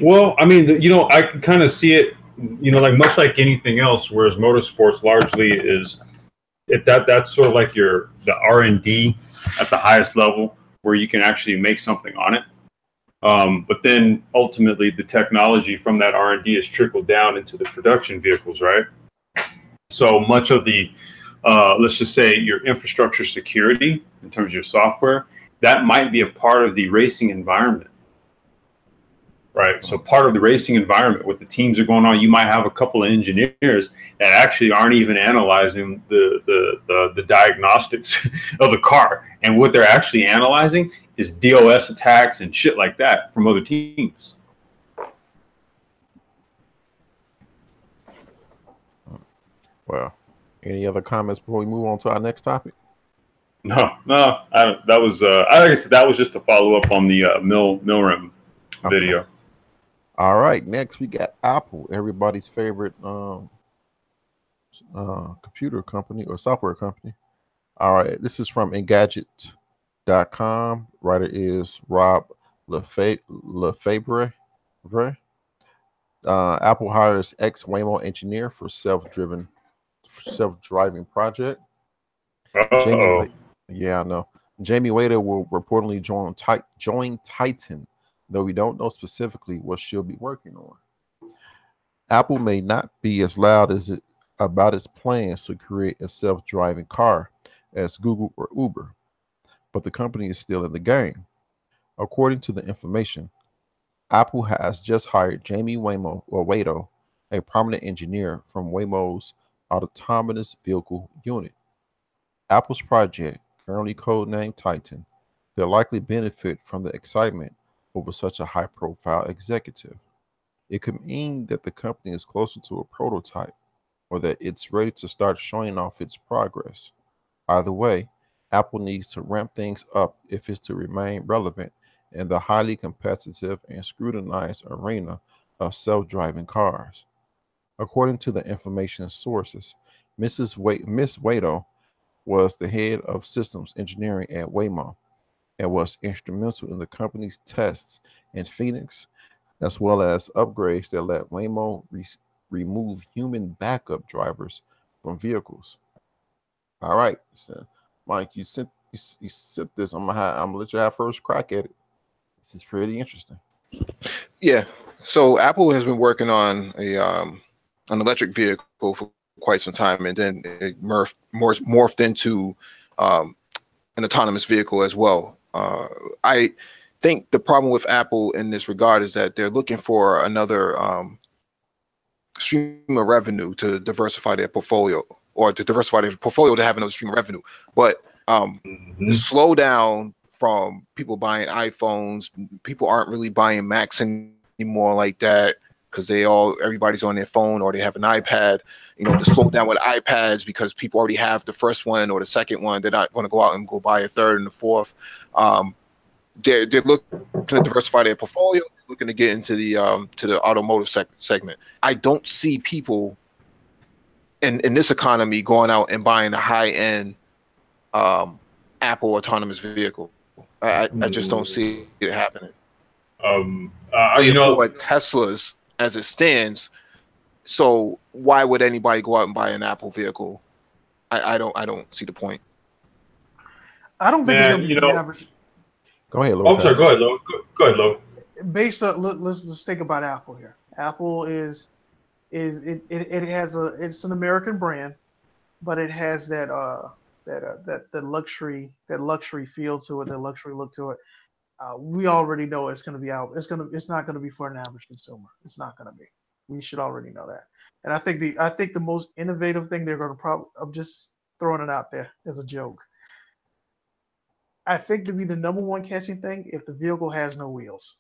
Well, I mean, I can kind of see it, like much like anything else, whereas motorsports largely is that's sort of like the R&D at the highest level where you can actually make something on it. But then ultimately the technology from that R&D is trickled down into the production vehicles, right? So much of the, let's just say your infrastructure security in terms of your software, that might be a part of the racing environment, right? So part of the racing environment, what the teams are going on, you might have a couple of engineers that actually aren't even analyzing the diagnostics of the car. And what they're actually analyzing is DOS attacks and shit like that from other teams. Well, any other comments before we move on to our next topic? No. That was like I said, that was just a follow up on the Milram video. Okay. All right, next we got Apple, everybody's favorite computer company or software company. All right, this is from Engadget.com. Writer is Rob Lefebvre. Apple hires ex-Waymo engineer for self-driving project. Yeah, I know. Jamie Waiter will reportedly join Titan, though we don't know specifically what she'll be working on. Apple may not be as loud about its plans to create a self-driving car as Google or Uber, but the company is still in the game. According to the information, Apple has just hired Jamie Waito, a prominent engineer from Waymo's autonomous vehicle unit. Apple's project, currently codenamed Titan, could likely benefit from the excitement over such a high-profile executive. It could mean that the company is closer to a prototype or that it's ready to start showing off its progress. Either way, Apple needs to ramp things up if it's to remain relevant in the highly competitive and scrutinized arena of self-driving cars. According to the information sources, Miss Waito was the head of systems engineering at Waymo and was instrumental in the company's tests in Phoenix, as well as upgrades that let Waymo remove human backup drivers from vehicles. All right, so Mike, you sent this. I'm gonna let you have first crack at it. This is pretty interesting. Yeah. So Apple has been working on an electric vehicle for quite some time, and then it morphed into an autonomous vehicle as well. I think the problem with Apple in this regard is that they're looking for another stream of revenue to diversify their portfolio, or to diversify their portfolio to have another stream of revenue. But the slowdown from people buying iPhones, people aren't really buying Macs anymore like that. because everybody's on their phone or they have an iPad. You know, to slow down with iPads because people already have the first one or the second one. They're not going to go out and go buy a third and a fourth. They're looking to diversify their portfolio, looking to get into the automotive segment. I don't see people in this economy going out and buying a high-end Apple autonomous vehicle. I just don't see it happening. You know, for Teslas as it stands. So why would anybody go out and buy an Apple vehicle? I don't see the point. I don't think it's going to be for the average. Go ahead, Lo. Oh, sorry. Go ahead, Lo. Go ahead, Lo. Based on, let's think about Apple here. Apple it's an American brand, but it has that luxury feel to it, that luxury look to it. We already know it's going to be out. It's not going to be for an average consumer. It's not going to be. We should already know that. And I think the most innovative thing they're going to I'm just throwing it out there as a joke. I think to be the number one catching thing if the vehicle has no wheels.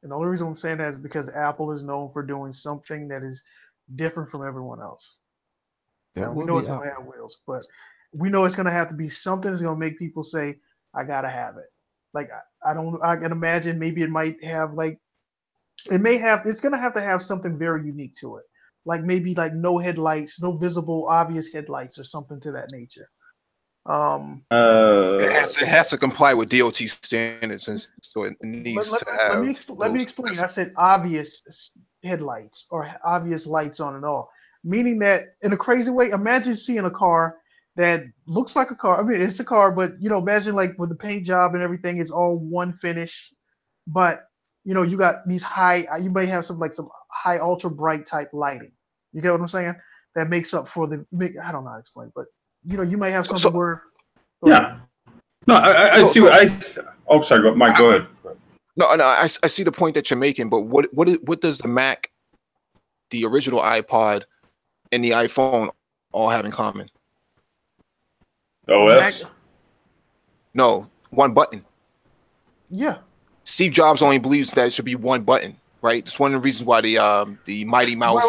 And the only reason I'm saying that is because Apple is known for doing something that is different from everyone else. Now, we know it's going to have wheels, but we know it's going to have to be something that's going to make people say, I got to have it. Like, I can imagine maybe it might have it's going to have something very unique to it. Like maybe like no headlights, no visible obvious headlights or something to that nature. It has to comply with DOT standards, and so it needs to have. Let me explain. I said obvious headlights or obvious lights on and off, meaning that in a crazy way. Imagine seeing a car that looks like a car. I mean, it's a car, but imagine like with the paint job and everything, it's all one finish. But you got these high. You may have some high ultra bright type lighting. You get what I'm saying? That makes up for the. I don't know how to explain, but. You may have something where. Yeah. No, I see what I. Oh, sorry, Mike. Go ahead. No, I see the point that you're making, but what does the Mac, the original iPod, and the iPhone all have in common? OS. No, one button. Yeah. Steve Jobs only believes that it should be one button, right? It's one of the reasons why the Mighty Mouse.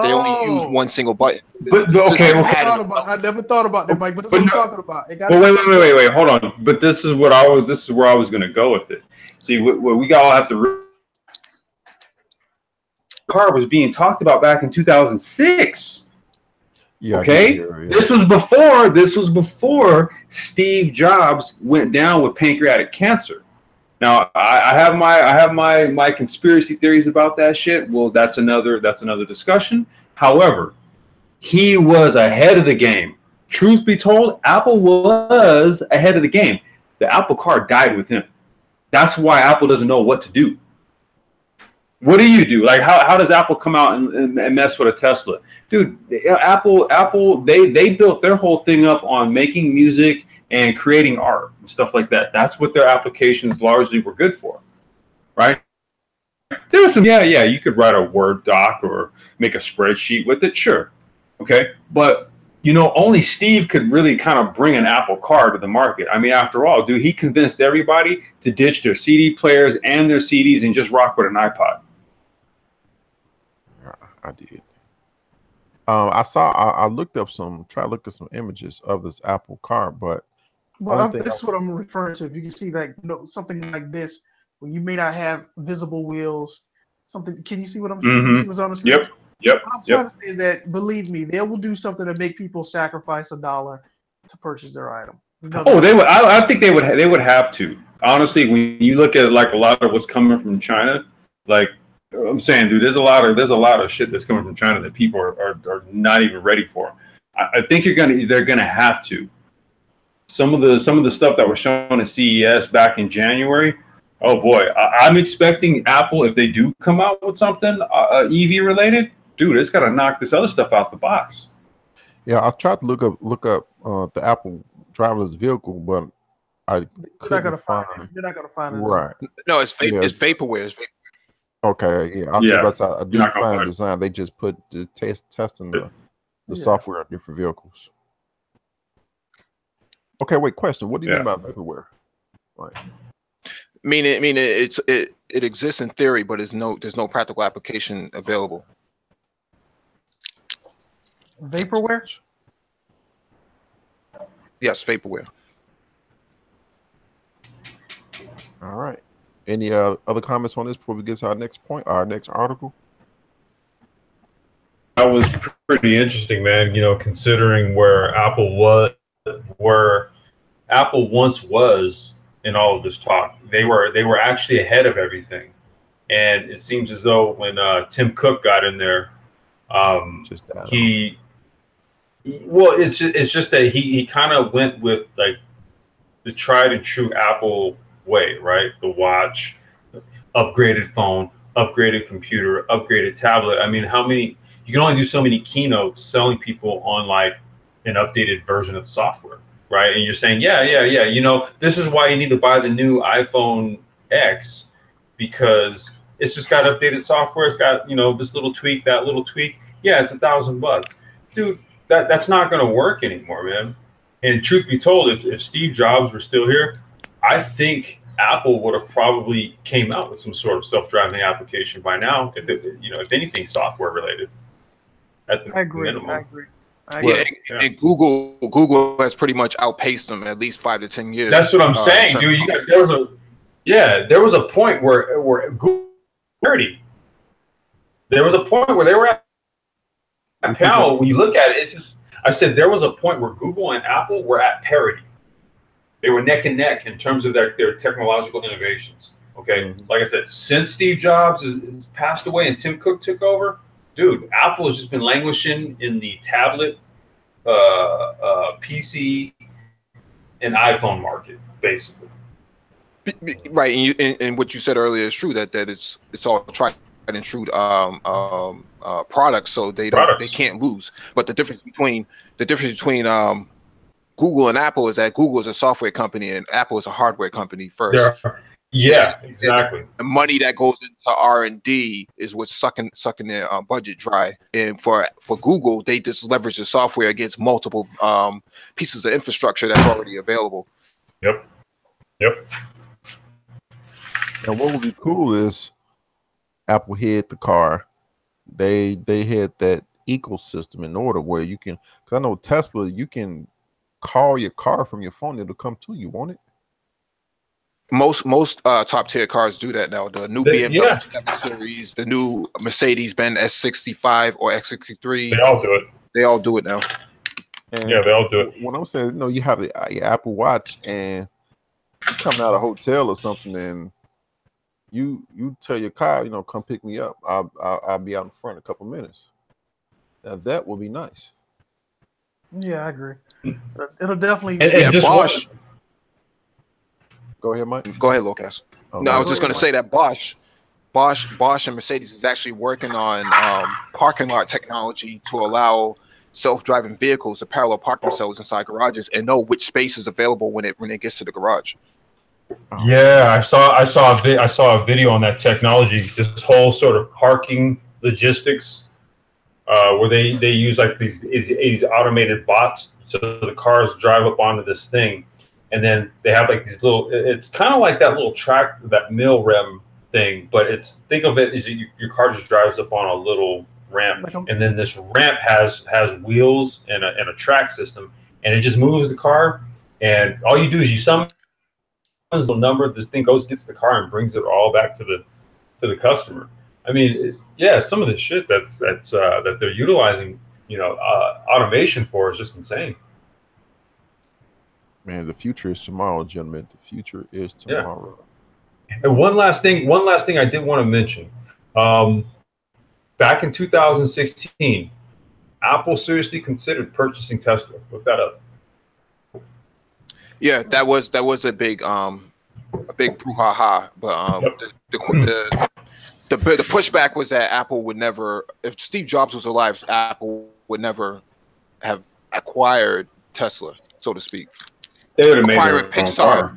They only use one single button. But okay, I never thought about that, Mike. But that's what I'm talking about. Wait, hold on. But this is where I was going to go with it. See, we all have to. Car was being talked about back in 2006. Yeah. Okay. This was before Steve Jobs went down with pancreatic cancer. Now I have my conspiracy theories about that shit. Well, that's another discussion. However, he was ahead of the game. Truth be told, Apple was ahead of the game. The Apple car died with him. That's why Apple doesn't know what to do. What do you do? Like how does Apple come out and mess with a Tesla? Dude, Apple they built their whole thing up on making music and creating art and stuff like that. That's what their applications largely were good for, right? There was some, you could write a Word doc or make a spreadsheet with it, sure, okay? But, only Steve could really kind of bring an Apple car to the market. I mean, after all, dude, he convinced everybody to ditch their CD players and their CDs and just rock with an iPod. I did. I looked up some images of this Apple car, but this is what I'm referring to. If you can see something like this, where you may not have visible wheels, something. Can you see what I'm saying? You see what's on the screen? Yep. What I'm trying to say is that, believe me, they will do something to make people sacrifice $1 to purchase their item. They would. I think they would have to. Honestly, when you look at like a lot of what's coming from China, like I'm saying, dude, there's a lot of shit that's coming from China that people are not even ready for. I think they're gonna have to. Some of the stuff that was shown at CES back in January, oh boy, I'm expecting Apple, if they do come out with something EV related, dude, it's got to knock this other stuff out the box. Yeah, I tried to look up the Apple driverless vehicle, but I couldn't find it. You're not gonna find it. Right? No, it's vaporware. It's vaporware. Okay, yeah, I didn't find the design. They just put the testing the software on different vehicles. Okay, wait. Question: what do you mean by vaporware? Like, Meaning it exists in theory, but there's no practical application available. Vaporware? Yes, vaporware. All right. Any other comments on this before we get to our next point, our next article? That was pretty interesting, man. You know, considering where Apple once was in all of this talk, they were actually ahead of everything. And it seems as though when Tim Cook got in there, it's just that he kind of went with like the tried and true Apple way, right? The watch, upgraded phone, upgraded computer, upgraded tablet. I mean, you can only do so many keynotes selling people on like an updated version of the software, right? And you're saying, yeah, you know, this is why you need to buy the new iPhone X, because it's just got updated software. It's got, you know, this little tweak, that little tweak. Yeah, it's $1,000, dude. That's not going to work anymore, man. And truth be told, if Steve Jobs were still here, I think Apple would have probably came out with some sort of self-driving application by now, if anything software related. At the minimum. I agree. Yeah, and Google has pretty much outpaced them at least 5 to 10 years. That's what I'm saying, dude. There was a point where Google parity. There was a point where they were at parity. When you look at it, it's just, I said there was a point where Google and Apple were at parity. They were neck and neck in terms of their technological innovations. Okay, like I said, since Steve Jobs has passed away and Tim Cook took over, dude, Apple has just been languishing in the tablet, PC, and iPhone market, basically. Right, and what you said earlier is true, that it's all tried and true products, so they can't lose. But the difference between Google and Apple is that Google is a software company and Apple is a hardware company first. Yeah, exactly. The money that goes into R&D is what's sucking their budget dry. And for Google, they just leverage the software against multiple pieces of infrastructure that's already available. Yep. And what would be cool is Apple had the car. They had that ecosystem in order where you can, because I know Tesla, you can call your car from your phone, it'll come to you, won't it? Most top tier cars do that now. The new BMW 7 Series, the new Mercedes-Benz S65 or X63. They all do it. They all do it now. And yeah, they all do it. When I'm saying, you have your Apple Watch and you come out of a hotel or something, and you tell your car, come pick me up. I'll be out in front in a couple minutes. Now that will be nice. Yeah, I agree. It'll definitely. And Bosch. Go ahead, Mike. Go ahead, Lucas. Okay. No, I was just going to say that Bosch and Mercedes is actually working on parking lot technology to allow self-driving vehicles to parallel park themselves inside garages and know which space is available when it gets to the garage. Yeah, I saw a video on that technology. This whole sort of parking logistics, where they use like these automated bots, so the cars drive up onto this thing. And then they have like these little, it's kind of like that little track, that mill rim thing, but think of it as your car just drives up on a little ramp. And then this ramp has wheels and a track system, and it just moves the car. And all you do is you summon the number, this thing gets the car and brings it all back to the customer. I mean, some of the shit that they're utilizing, automation for is just insane. Man, the future is tomorrow, gentlemen. The future is tomorrow. Yeah. And one last thing I did want to mention. Back in 2016, Apple seriously considered purchasing Tesla. Look that up. Yeah, that was a big brouhaha. But the pushback was that Apple would never, if Steve Jobs was alive, Apple would never have acquired Tesla, so to speak. They would have made acquiring Pixar.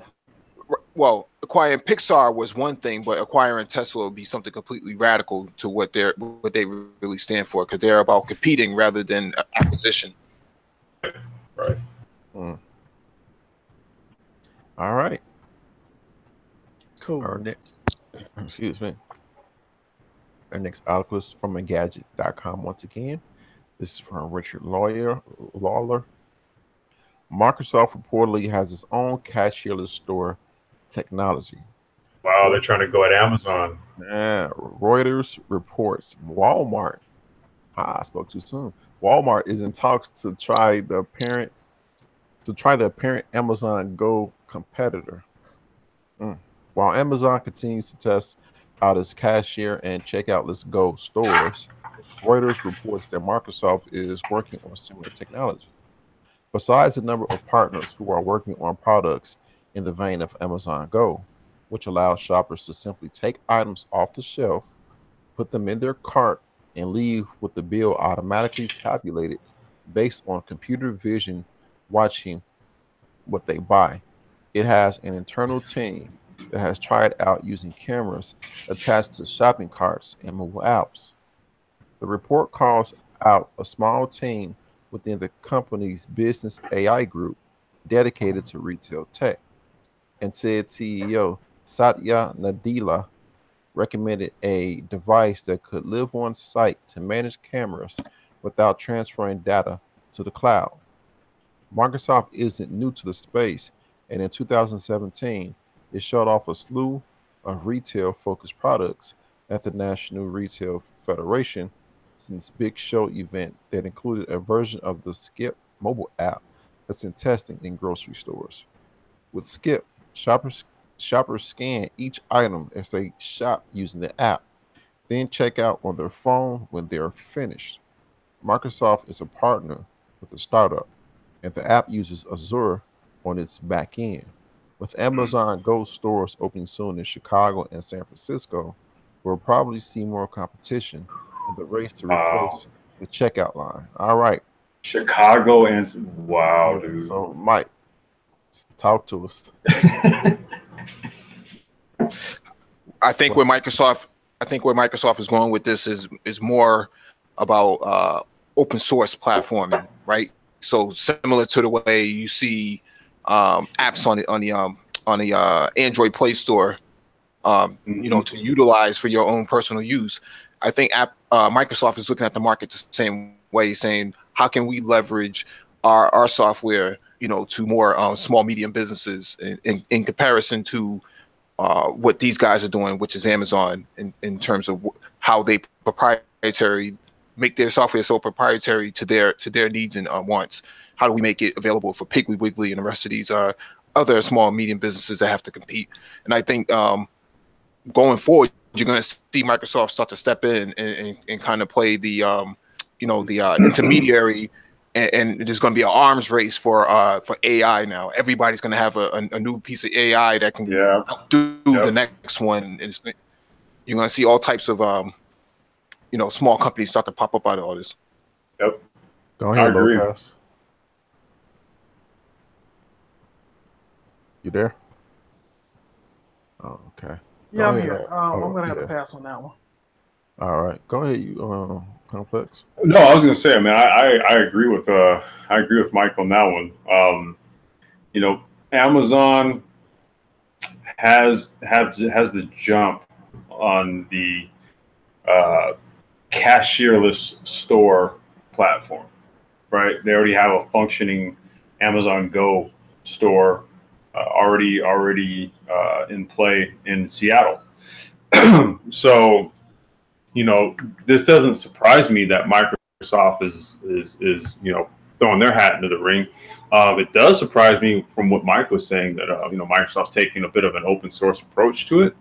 Well, acquiring Pixar was one thing, but acquiring Tesla would be something completely radical to what they really stand for, because they're about competing rather than acquisition. Right. All right. Cool. Our next, excuse me. Our next article is from Engadget.com once again. This is from Richard Lawler. Microsoft reportedly has its own cashierless store technology. Wow, they're trying to go at Amazon. Reuters reports Walmart. I spoke too soon. Walmart is in talks to try the parent Amazon Go competitor. While Amazon continues to test out its cashier and checkoutless Go stores, Reuters reports that Microsoft is working on similar technology. Besides the number of partners who are working on products in the vein of Amazon Go, which allows shoppers to simply take items off the shelf, put them in their cart, and leave with the bill automatically tabulated based on computer vision watching what they buy. It has an internal team that has tried out using cameras attached to shopping carts and mobile apps. The report calls out a small team within the company's business AI group dedicated to retail tech, and said CEO Satya Nadella recommended a device that could live on site to manage cameras without transferring data to the cloud. Microsoft isn't new to the space, and in 2017, it showed off a slew of retail-focused products at the National Retail Federation since Big Show event that included a version of the Skip mobile app that's in testing in grocery stores. With Skip, shoppers scan each item as they shop using the app, then check out on their phone when they're finished. Microsoft is a partner with the startup, and the app uses Azure on its back end. With Amazon Go stores opening soon in Chicago and San Francisco, we'll probably see more competition in the race to replace the checkout line. All right. Chicago and wow, dude. So, Mike, talk to us. I think where Microsoft is going with this is more about open source platforming, right? So similar to the way you see apps on the Android Play Store, you know, to utilize for your own personal use. I think Microsoft is looking at the market the same way, saying how can we leverage our software, you know, to more small medium businesses in comparison to what these guys are doing, which is Amazon, in terms of how they make their software so proprietary to their needs and wants. How do we make it available for Piggly Wiggly and the rest of these other small and medium businesses that have to compete? And I think going forward, you're going to see Microsoft start to step in and kind of play the intermediary. And there's going to be an arms race for AI now. Everybody's going to have a new piece of AI that can do the next one. And you're going to see all types of small companies start to pop up out of all this. Yep. Go ahead, Lopez. You there? Oh, okay. Yeah, I'm here. I'm going to have to pass on that one. All right. Go ahead, you Complex. No, I was going to say, man, I agree with Mike on that one. You know, Amazon has the jump on the cashierless store platform, right? They already have a functioning Amazon Go store already in play in Seattle. So, you know, this doesn't surprise me that Microsoft is throwing their hat into the ring. It does surprise me from what Mike was saying that Microsoft's taking a bit of an open source approach to it,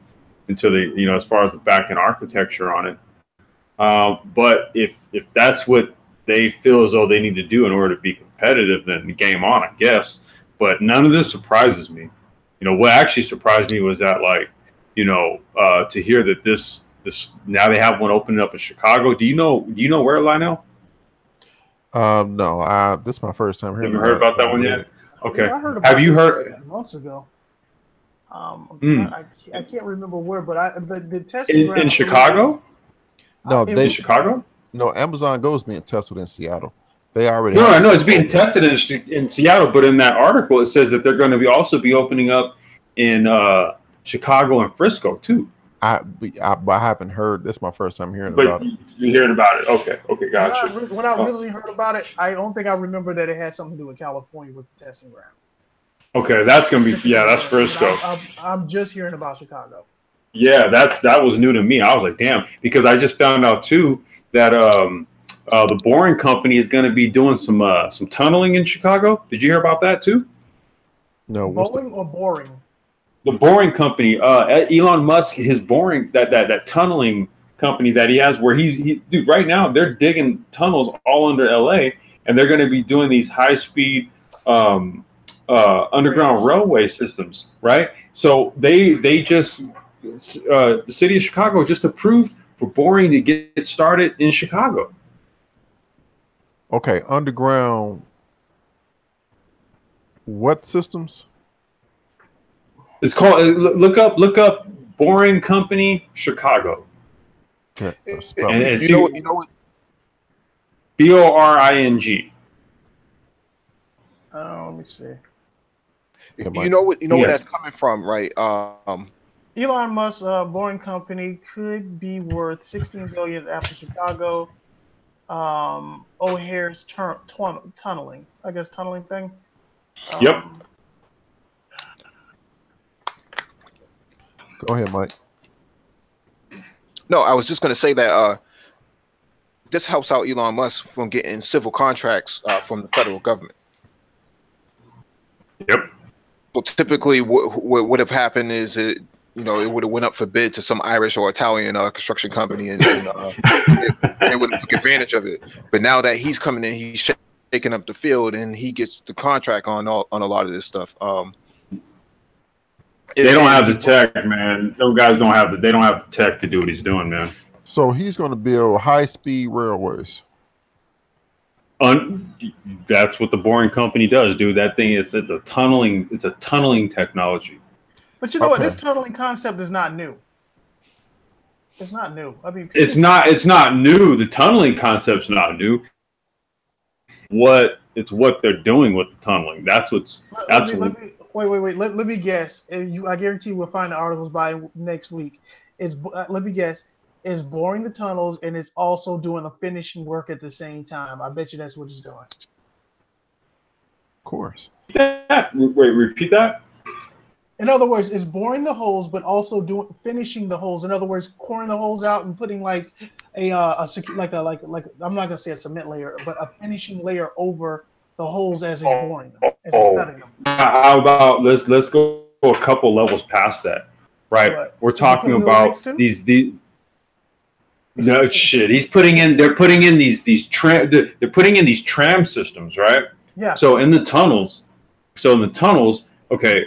until they as far as the back end architecture on it. But if that's what they feel as though they need to do in order to be competitive, then game on, I guess. But none of this surprises me. You know, what actually surprised me was that, to hear that this now they have one opening up in Chicago. Do you know where, Lionel? No, this is my first time hearing. Have you heard about that one yet? Okay. Yeah, I heard about have you heard months ago? I can't remember where, but the testing in Chicago. No, in Chicago. No, Amazon Go is being tested in Seattle. They already. No, I know it's being tested in Seattle, but in that article it says that they're going to also be opening up in Chicago and Frisco too. But I haven't heard. This is my first time hearing But about it. you heard about it. Okay, gotcha. When I really heard about it, I don't think I remember that it had something to do with California was the testing ground. Okay, that's gonna be that's Frisco. I'm just hearing about Chicago. Yeah, that was new to me. I was like, damn, because I just found out too that the Boring Company is going to be doing some tunneling in Chicago. Did you hear about that too? No. Bowling or boring? The Boring Company, Elon Musk, his boring that tunneling company that he has, where dude, right now they're digging tunnels all under LA, and they're going to be doing these high speed underground railway systems, right? So they just the city of Chicago just approved for Boring to get started in Chicago. Okay, underground. What systems? It's called. Look up Boring Company Chicago. Okay, you know what? BORING. Let me see. You know where that's coming from, right? Elon Musk's Boring Company could be worth $16 billion after Chicago. O'Hare's tunneling, I guess tunneling thing. Yep. Go ahead, Mike. No, I was just going to say that this helps out Elon Musk from getting civil contracts from the federal government. Yep. So typically, what would have happened is it would have went up for bid to some Irish or Italian construction company, and they would take advantage of it. But now that he's coming in, he's shaking up the field, and he gets the contract on a lot of this stuff. They don't have the tech, man. Those guys don't have they don't have the tech to do what he's doing, man. So he's going to build high-speed railways. That's what the Boring Company does, dude. That thing is a tunneling. It's a tunneling technology. But you know what? This tunneling concept is not new. It's not new. I mean, it's not new. The tunneling concept's not new. It's what they're doing with the tunneling. Wait. Let me guess. I guarantee we'll find the articles by next week. Let me guess. It's boring the tunnels and it's also doing the finishing work at the same time. I bet you that's what it's doing. Of course. Wait, repeat that. In other words, it's boring the holes, but also finishing the holes. In other words, coring the holes out and putting like I'm not gonna say a cement layer, but a finishing layer over the holes as it's boring them, as it's cutting them. How about let's go a couple levels past that, right? What? We're talking about these. No shit. They're putting in these tram systems, right? Yeah. So in the tunnels, okay.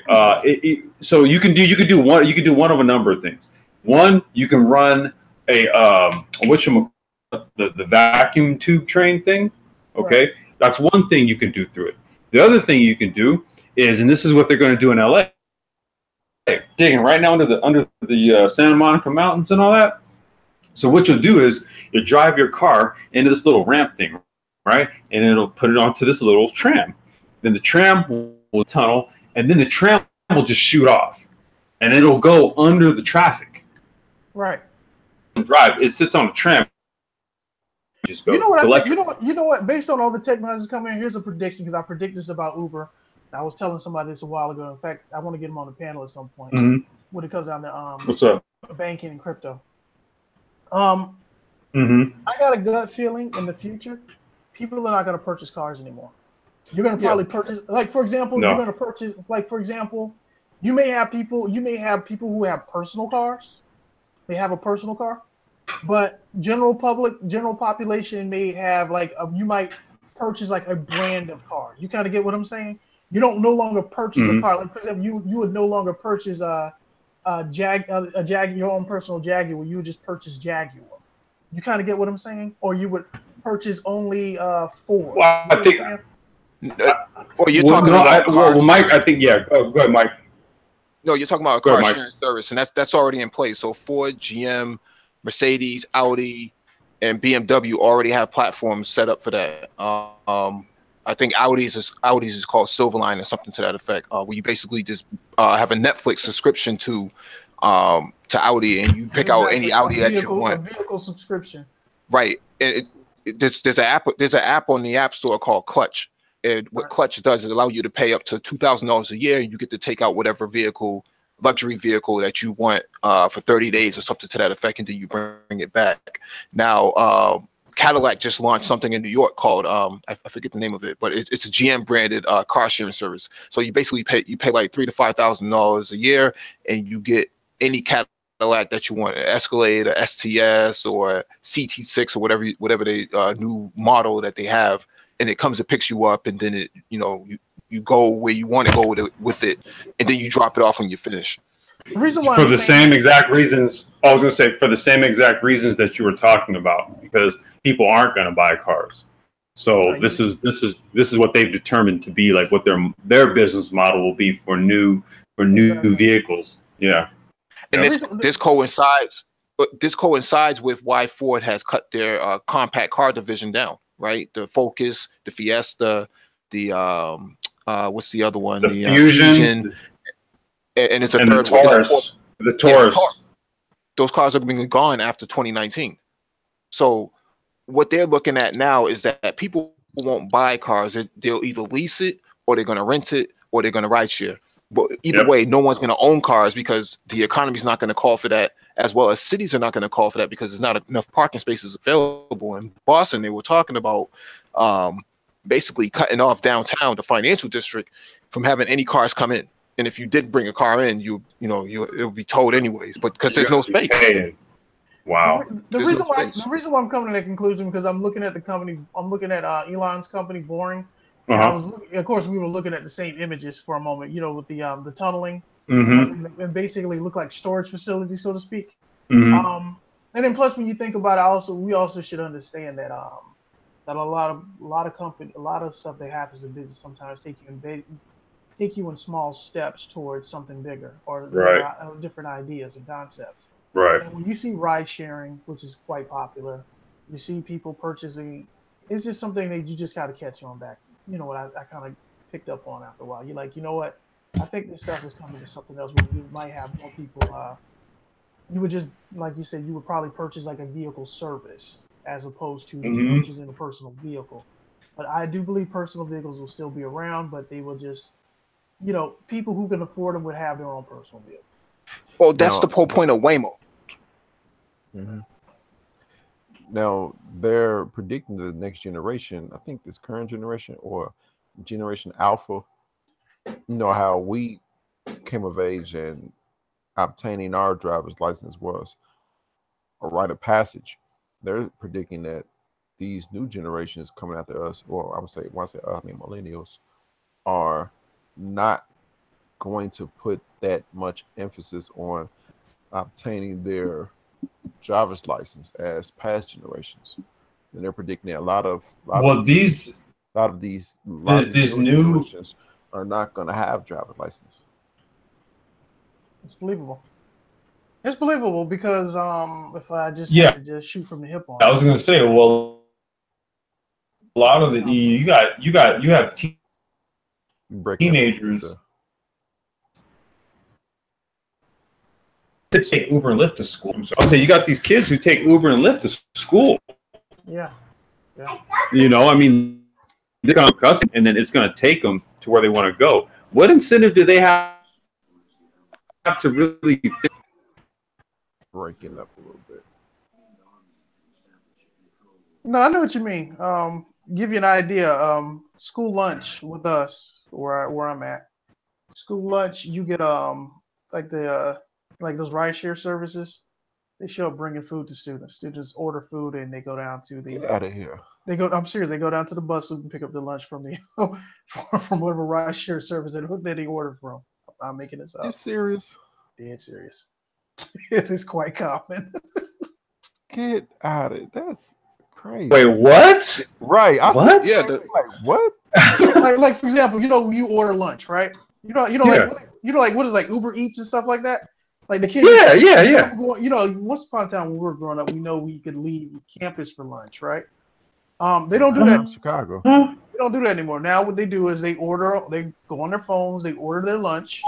So you can do one of a number of things. One, you can run the vacuum tube train thing. Okay, right. That's one thing you can do through it. The other thing you can do is, and this is what they're going to do in LA, digging right now under the Santa Monica Mountains and all that. So what you'll do is you drive your car into this little ramp thing, right? And it'll put it onto this little tram. Then the tram will tunnel, and then the tram will just shoot off, and it'll go under the traffic. Right. Drive. It sits on a tram. Just go. You know what? Based on all the technologies coming in, here's a prediction because I predict this about Uber. I was telling somebody this a while ago. In fact, I want to get him on the panel at some point when it comes down to what's up? Banking and crypto. I got a gut feeling in the future, people are not going to purchase cars anymore. You're going to probably purchase, like for example, you're going to purchase, like for example, you may have people who have personal cars. They have a personal car, but general population may have you might purchase like a brand of car. You kind of get what I'm saying? You don't no longer purchase a car. Like for example, you would no longer purchase your own personal Jaguar. You would just purchase Jaguar. You kind of get what I'm saying? Or you would purchase only Ford. Well, I think. You're talking about Mike. I think Go ahead, Mike. No, you're talking about a car sharing service, and that's already in place. So Ford, GM, Mercedes, Audi, and BMW already have platforms set up for that. I think Audi's is called Silverline or something to that effect, where you basically just have a Netflix subscription to Audi, and you pick out any Audi that you want. A vehicle subscription. Right. There's an app on the App Store called Clutch. And what Clutch does is allow you to pay up to $2,000 a year. You get to take out whatever luxury vehicle that you want for 30 days or something to that effect, and then you bring it back. Now, Cadillac just launched something in New York called I forget the name of it, but it's a GM branded car sharing service. So you basically pay like $3,000 to $5,000 a year, and you get any Cadillac that you want, an Escalade, a STS, or CT6, or whatever they new model that they have, and it comes and picks you up, and then it you go where you want to go with it, and then you drop it off when you finish. For the same exact reasons, I was going to say, for the same exact reasons that you were talking about, because people aren't going to buy cars. So this is what they've determined to be like what their business model will be for new vehicles. Yeah. And this coincides with why Ford has cut their compact car division down, right? The Focus, the Fiesta, the what's the other one? The Fusion. And it's a third one. The Taurus. Those cars are being gone after 2019. So what they're looking at now is that people won't buy cars. They'll either lease it, or they're going to rent it, or they're going to ride share. But either way, no one's going to own cars because the economy's not going to call for that, as well as cities are not going to call for that because there's not enough parking spaces available. In Boston, they were talking about basically cutting off downtown, the financial district, from having any cars come in. And if you did bring a car in, it would be towed anyways, but because there's no space. Wow. The reason why I'm coming to that conclusion, because I'm looking at Elon's company, Boring. Of course, we were looking at the same images for a moment, with the tunneling, and basically look like storage facilities, so to speak. And then plus, when you think about it, we also should understand that a lot of stuff that happens in business sometimes take you in small steps towards something bigger, or different ideas and concepts. Right. And when you see ride sharing, which is quite popular, you see people purchasing. It's just something that you just got to catch on back. You know what I kind of picked up on after a while. You're like, you know what? I think this stuff is coming to something else where you might have more people. You would just, like you said, you would probably purchase like a vehicle service as opposed to purchasing a personal vehicle. But I do believe personal vehicles will still be around, but they will just, people who can afford them would have their own personal vehicle. Well, that's the whole point of Waymo. Now they're predicting the next generation. I think this current generation or generation Alpha. How we came of age and obtaining our driver's license was a rite of passage. They're predicting that these new generations coming after us, or I would say, millennials, are not going to put that much emphasis on obtaining their driver's license as past generations, and they're predicting that a lot of these new generations are not going to have driver's license. It's believable. It's believable because if I just had to just shoot from the hip on. I was going to say, well, a lot of you have teenagers to take Uber and Lyft to school. So I'll say you got these kids who take Uber and Lyft to school. Yeah. I mean, they're going to custom, and then it's going to take them to where they want to go. What incentive do they have to really break it up a little bit? No, I know what you mean. Give you an idea. School lunch with us, where I'm at. School lunch, you get like those rideshare services. They show up bringing food to students. Students order food and they go down to the. Get out of here. I'm serious. They go down to the bus and pick up the lunch from from whatever rideshare service that they order from. I'm making this up. You serious? Dead serious. It is quite common. Get out of it. That's crazy. Wait, what? Right. What? What? like for example, you order lunch, right? What is like Uber Eats and stuff like that? Like the kids. Yeah. Once upon a time when we were growing up, we know we could leave campus for lunch, right? They don't do that. Chicago. They don't do that anymore. Now what they do is they go on their phones, they order their lunch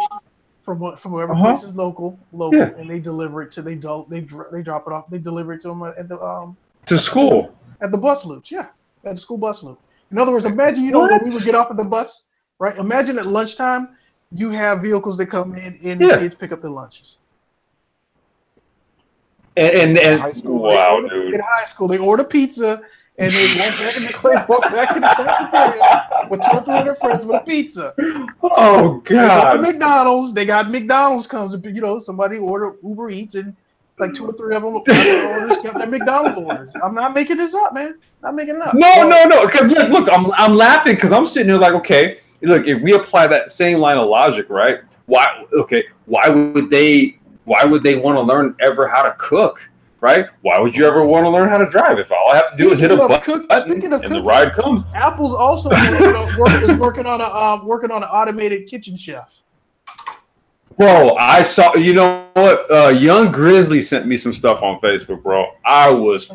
from wherever place is local, Yeah. and they deliver it to they drop it off. They deliver it to them at the To school. at the bus loops. Yeah, at the school bus loop. In other words, imagine What? when we would get off at the bus, right? Imagine at lunchtime you have vehicles that come in and the kids pick up their lunches. And high school, wow, dude. In high school, they order pizza and they walk back in the cafeteria with 2 or 3 of their friends with a pizza. Oh God! They got McDonald's comes. Somebody order Uber Eats and like 2 or 3 of them orders kept their McDonald's orders. I'm not making this up, man. Not making it up. No. Because look, I'm laughing because I'm sitting there like, okay, look, if we apply that same line of logic, right? Why would they want to learn ever how to cook? Right? Why would you ever want to learn how to drive if all I have to do is hit a button and the ride comes? Apple's also is working on an automated kitchen chef. Bro, I saw. You know what? Young Grizzly sent me some stuff on Facebook, bro. I was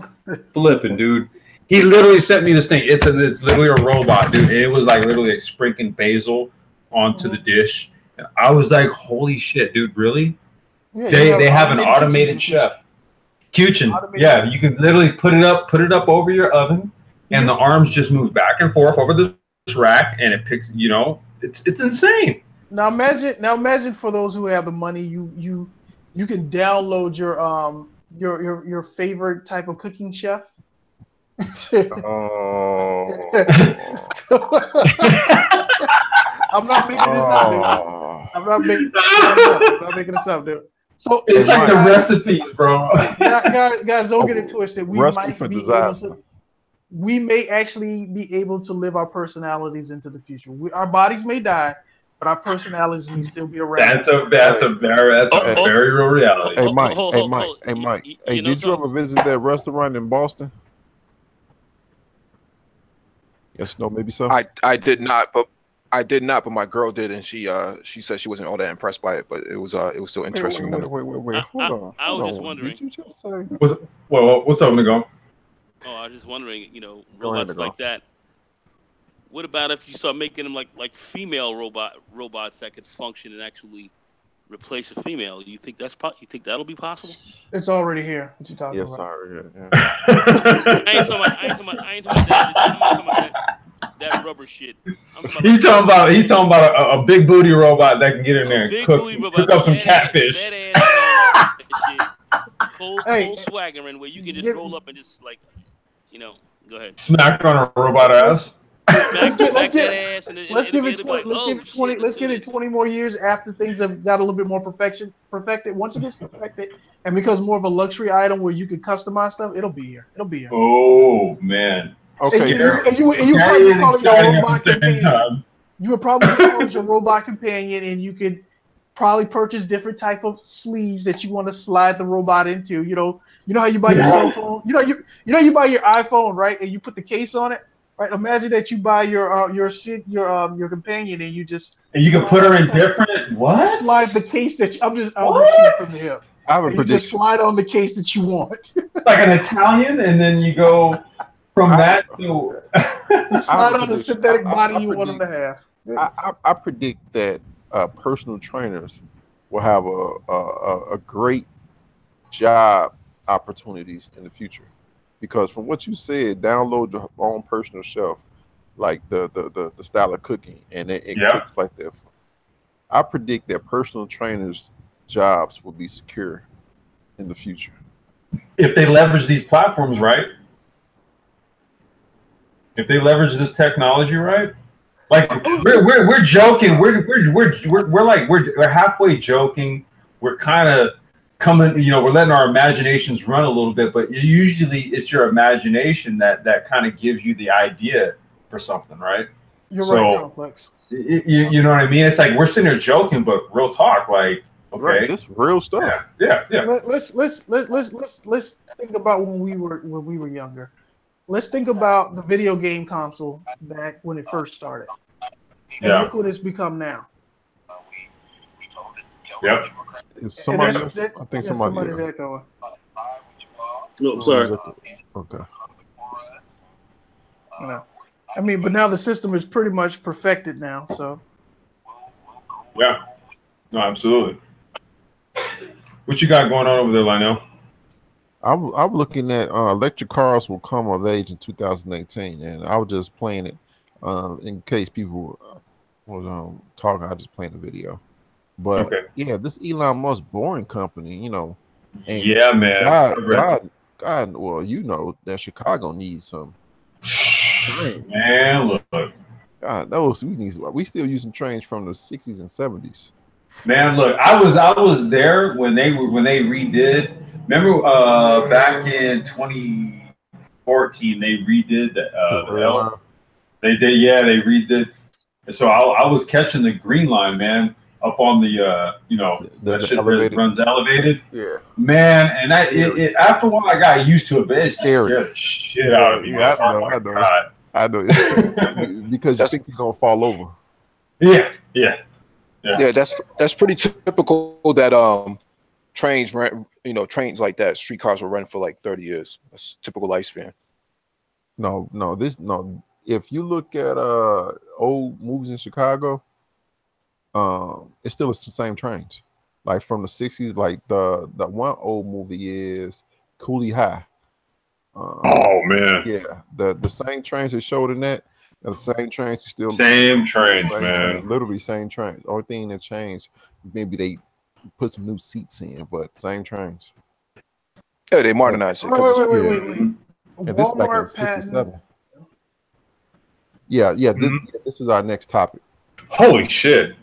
flipping, dude. He literally sent me this thing. It's literally a robot, dude. It was like literally like sprinkling basil onto the dish, and I was like, "Holy shit, dude! Really? Yeah, they have an automated chef." Kitchen, yeah, you can literally put it up over your oven, and the arms just move back and forth over this rack, and it picks. It's insane. Now imagine for those who have the money, you can download your favorite type of cooking chef. Oh. I'm not making this up, dude. I'm not making this up, dude. So it's like the recipes, bro. Guys, don't get it twisted. We may actually be able to live our personalities into the future. Our bodies may die, but our personalities may still be around. That's a very real reality. Hey, Mike. Hey, did you ever visit that restaurant in Boston? Yes, no, maybe so. I did not, but my girl did, and she said she wasn't all that impressed by it, but it was still interesting. Wait, hold on. I was just wondering. Did you just say? What's up, Nigo? Oh, I was just wondering. Robots like that. What about if you start making them like female robots that could function and actually replace a female? You think that'll be possible? It's already here. What you talking about? Sorry. Yeah. I ain't talking about that rubber shit. He's talking about a big booty robot that can get in there and cook up some catfish. Cold swaggering where you can just roll up and just go ahead. Smack on a robot ass. Let's give it 20 more years after things have got a little bit more perfected. Once it gets perfected and becomes more of a luxury item where you can customize stuff, it'll be here. Oh man. Okay. And you would probably just call it your robot companion. You would probably just call it your robot companion, and you could probably purchase different type of sleeves that you want to slide the robot into. You know how you buy your cell phone. You buy your iPhone, right? And you put the case on it. Right. Imagine that you buy your companion and you can put her in different what? Slide the case that I'm just shooting from the hip. I have a prediction. Just slide on the case that you want. Like an Italian, and then you go from that to you slide on the synthetic body you want them to have. Yes. I predict that personal trainers will have a great job opportunities in the future. Because from what you said, download your own personal chef, like the style of cooking, and it cooks like that. I predict that personal trainers' jobs will be secure in the future if they leverage these platforms right. If they leverage this technology right, like we're joking, we're halfway joking, we're kind of coming, we're letting our imaginations run a little bit, but usually it's your imagination that kind of gives you the idea for something, right? You're right, complex. You know what I mean? It's like we're sitting here joking, but real talk, like okay, right, this real stuff. Yeah. Let's think about when we were younger. Let's think about the video game console back when it first started. And look what it's become now. Yep. Somebody, I think somebody's echoing. No, I'm sorry. Okay. No. I mean, but now the system is pretty much perfected now. So Yeah. No, absolutely. What you got going on over there, Lionel? I'm looking at electric cars will come of age in 2018, and I was just playing it in case people was talking. I just playing the video, but Okay. yeah, this Elon Musk Boring Company, you know, and Yeah, man. I read God, well, you know that Chicago needs some trains. Man, look. God, we still using trains from the 60s and 70s. Man, look, I was there when they redid. Remember back in 2014 they redid The the red line. L. They did, yeah, they redid. And so I was catching the green line, man, up on the that The shit elevated. runs elevated. Yeah. Man, and after a while I got used to it, but it's Scary. scared the shit out of me. Yeah, Man. Oh my God. I know. It's scary because you think you're gonna fall over. Yeah. That's pretty typical that trains rent, trains like that, streetcars will run for like 30 years. That's typical lifespan. No. If you look at old movies in Chicago, it's still the same trains. Like from the 60s, like the one old movie is Cooley High. Oh man. Yeah, the same trains they showed in that, and the same trains you still Same trains, man. literally same trains. Only thing that changed, maybe they put some new seats in, but same trains. Yeah, they modernized it. wait. And this back in Walmart patent. '67. Yeah. This is our next topic. Holy shit.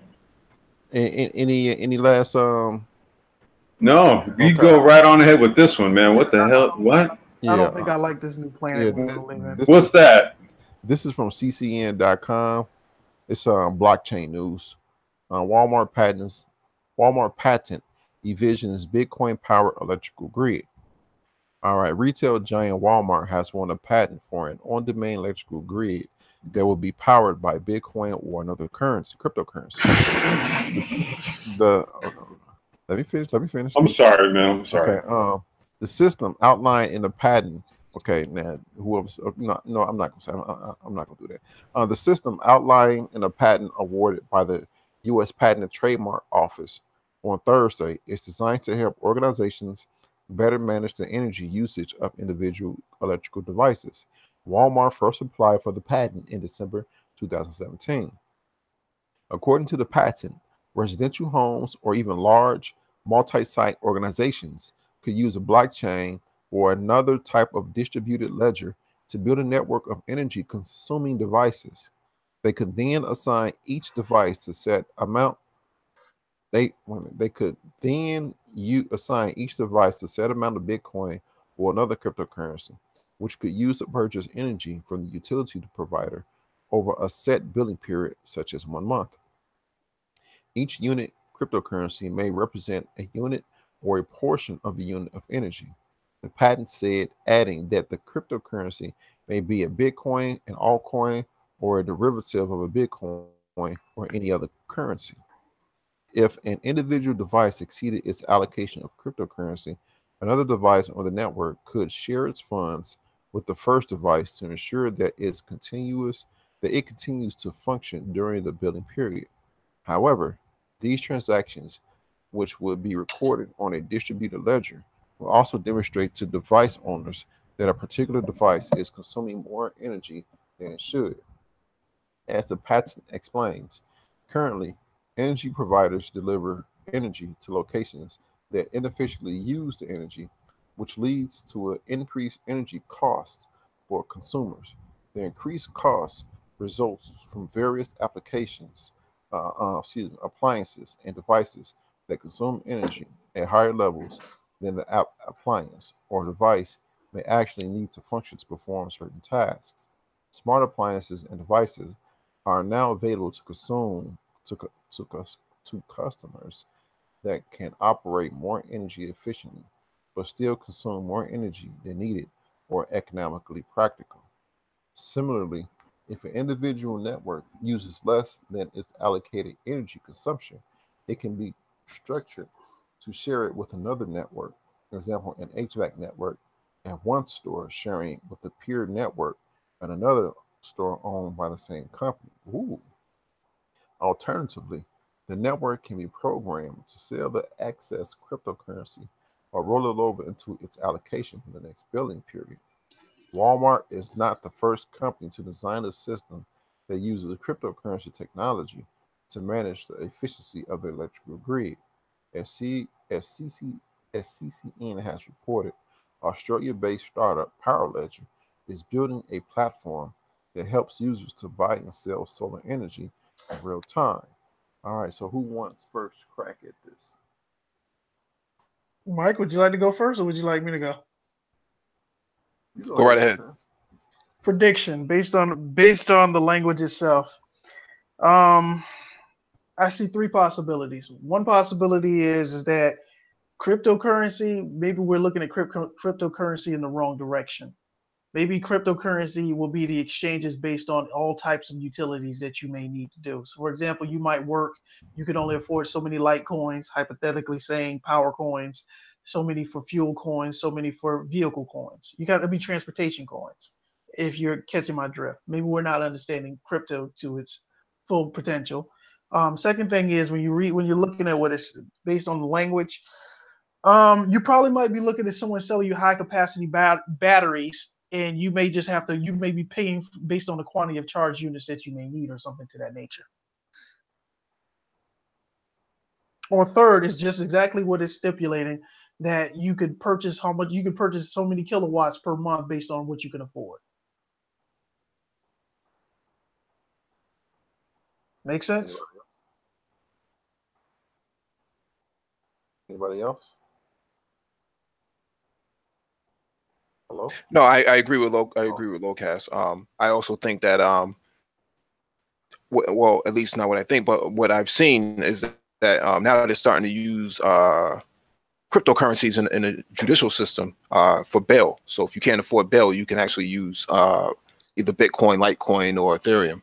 Any last No, you go right on ahead with this one, man. What the hell? What? I don't think I like this new planet. What's that? This is from ccn.com. It's blockchain news. Walmart patent envisions Bitcoin powered electrical grid. All right, retail giant Walmart has won a patent for an on-demand electrical grid that will be powered by Bitcoin or another cryptocurrency. Let me finish. I'm sorry, man. I'm sorry. Okay. The system outlined in the patent. Okay, now whoever's no, I'm not gonna say. I'm not gonna do that. The system outlined in a patent awarded by the U.S. Patent and Trademark Office on Thursday is designed to help organizations better manage the energy usage of individual electrical devices. Walmart first applied for the patent in December 2017. According to the patent, residential homes or even large multi-site organizations could use a blockchain or another type of distributed ledger to build a network of energy consuming devices. They could then assign each device to set amount. They could then assign each device to set amount of Bitcoin or another cryptocurrency, which could use to purchase energy from the utility provider over a set billing period, such as 1 month. Each unit cryptocurrency may represent a unit or a portion of a unit of energy. The patent said, adding that the cryptocurrency may be a Bitcoin, an altcoin, or a derivative of a Bitcoin or any other currency. If an individual device exceeded its allocation of cryptocurrency, another device on the network could share its funds with the first device to ensure that it continues to function during the billing period. However, these transactions, which would be recorded on a distributed ledger, will also demonstrate to device owners that a particular device is consuming more energy than it should. As the patent explains, currently, energy providers deliver energy to locations that inefficiently use the energy, which leads to an increased energy costs for consumers. The increased costs results from various appliances and devices that consume energy at higher levels than the appliance or device may actually need to function to perform certain tasks. Smart appliances and devices are now available to consume to customers that can operate more energy efficiently, but still consume more energy than needed or economically practical. Similarly, if an individual network uses less than its allocated energy consumption, it can be structured to share it with another network. For example, an HVAC network and one store sharing with a peer network and another store owned by the same company. Ooh. Alternatively, the network can be programmed to sell the excess cryptocurrency or roll it over into its allocation for the next billing period. Walmart is not the first company to design a system that uses cryptocurrency technology to manage the efficiency of the electrical grid. As CCN has reported, Australia-based startup PowerLedger is building a platform that helps users to buy and sell solar energy in real time. All right, so who wants first crack at this? Mike, would you like to go first, or would you like me to go? You Go right ahead. Prediction based on the language itself. I see three possibilities. One possibility is that cryptocurrency, maybe we're looking at cryptocurrency in the wrong direction. Maybe cryptocurrency will be the exchanges based on all types of utilities that you may need to do. So, for example, you might work, you can only afford so many Litecoins, hypothetically saying power coins, so many for fuel coins, so many for vehicle coins. You got to be transportation coins, if you're catching my drift. Maybe we're not understanding crypto to its full potential. Second thing is when you're looking at what it's based on the language, you probably might be looking at someone selling you high capacity batteries, and you may be paying based on the quantity of charge units that you may need or something to that nature. Or third is just exactly what it's stipulating, that you could purchase so many kilowatts per month based on what you can afford. Make sense? Anybody else? Hello? No, I agree with Locast. I also think that well, at least not what I think, but what I've seen is that now they're starting to use cryptocurrencies in the judicial system for bail. So if you can't afford bail, you can actually use either Bitcoin, Litecoin, or Ethereum.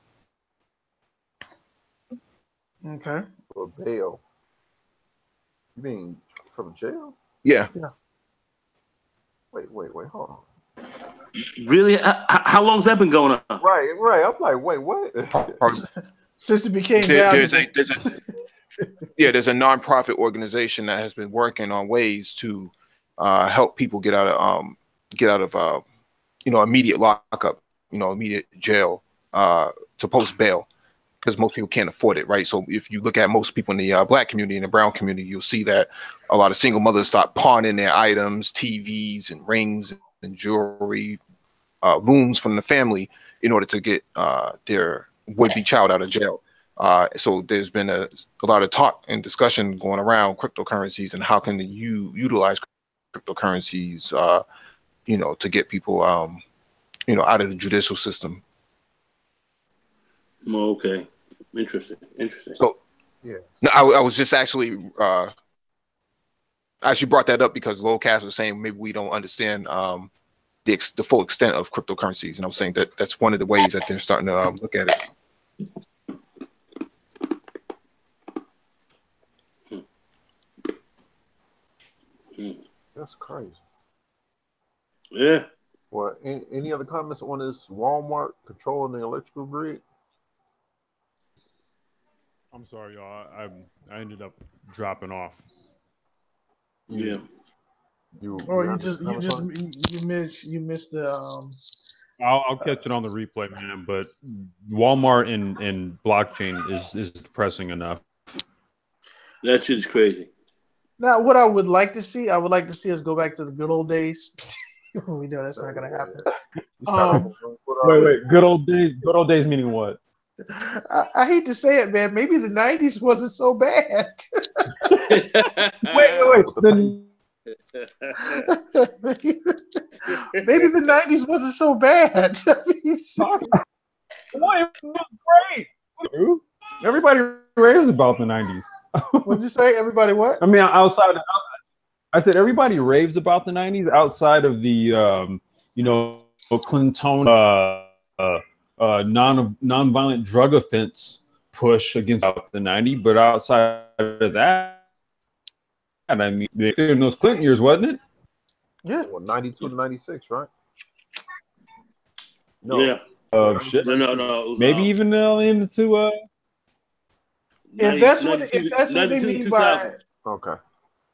Okay. For bail. You mean from jail? Yeah. Wait, hold on. Really? How long's that been going on? Right. I'm like, wait, what? Since it became valuable. There's a nonprofit organization that has been working on ways to help people get out of immediate lockup, immediate jail to post bail, because most people can't afford it, right? So if you look at most people in the Black community and the brown community, you'll see that a lot of single mothers start pawning their items, TVs and rings and jewelry, looms from the family in order to get their would-be child out of jail. So there's been a lot of talk and discussion going around cryptocurrencies and how can you utilize cryptocurrencies, to get people, out of the judicial system. Oh, okay. Interesting. So, yeah. No, I was just actually brought that up because Lowcast was saying maybe we don't understand the full extent of cryptocurrencies, and I was saying that that's one of the ways that they're starting to look at it. That's crazy. Yeah. Well, any other comments on this Walmart controlling the electrical grid? I'm sorry, y'all. I ended up dropping off. Yeah. You missed the I'll catch it on the replay, man. But Walmart and blockchain is depressing enough. That shit's crazy. Now, what I would like to see us go back to the good old days. We know that's not going to happen. Wait. Good old days. Good old days meaning what? I hate to say it, man. Maybe the 90s wasn't so bad. Wait. Maybe the 90s wasn't so bad. Boy, it was great. Everybody raves about the 90s. What'd you say? Everybody what? I mean, I said everybody raves about the 90s outside of the, Clinton non-violent drug offense push against the 90s. But outside of that, I mean, in those Clinton years, wasn't it? Yeah. Well, 92 to 96, right? No. Yeah. of shit. No. Maybe even into If that's what they mean by Okay.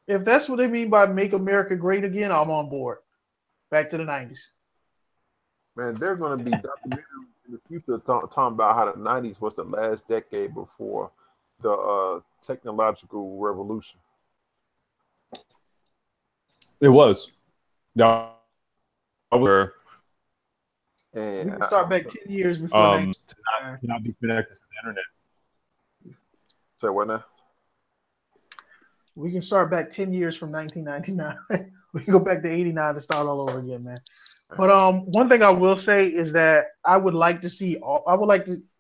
if that's what they mean by make America great again, I'm on board. Back to the 90s. Man, they're going to be documentaries in the future talking about how the 90s was the last decade before the technological revolution. it was. Yeah. Where And We can start back 10 years before to 19. not be connected to the internet. say what now? We can start back 10 years from 1999. We can go back to 89 to start all over again, man. But one thing I will say is that I would like to see Walmart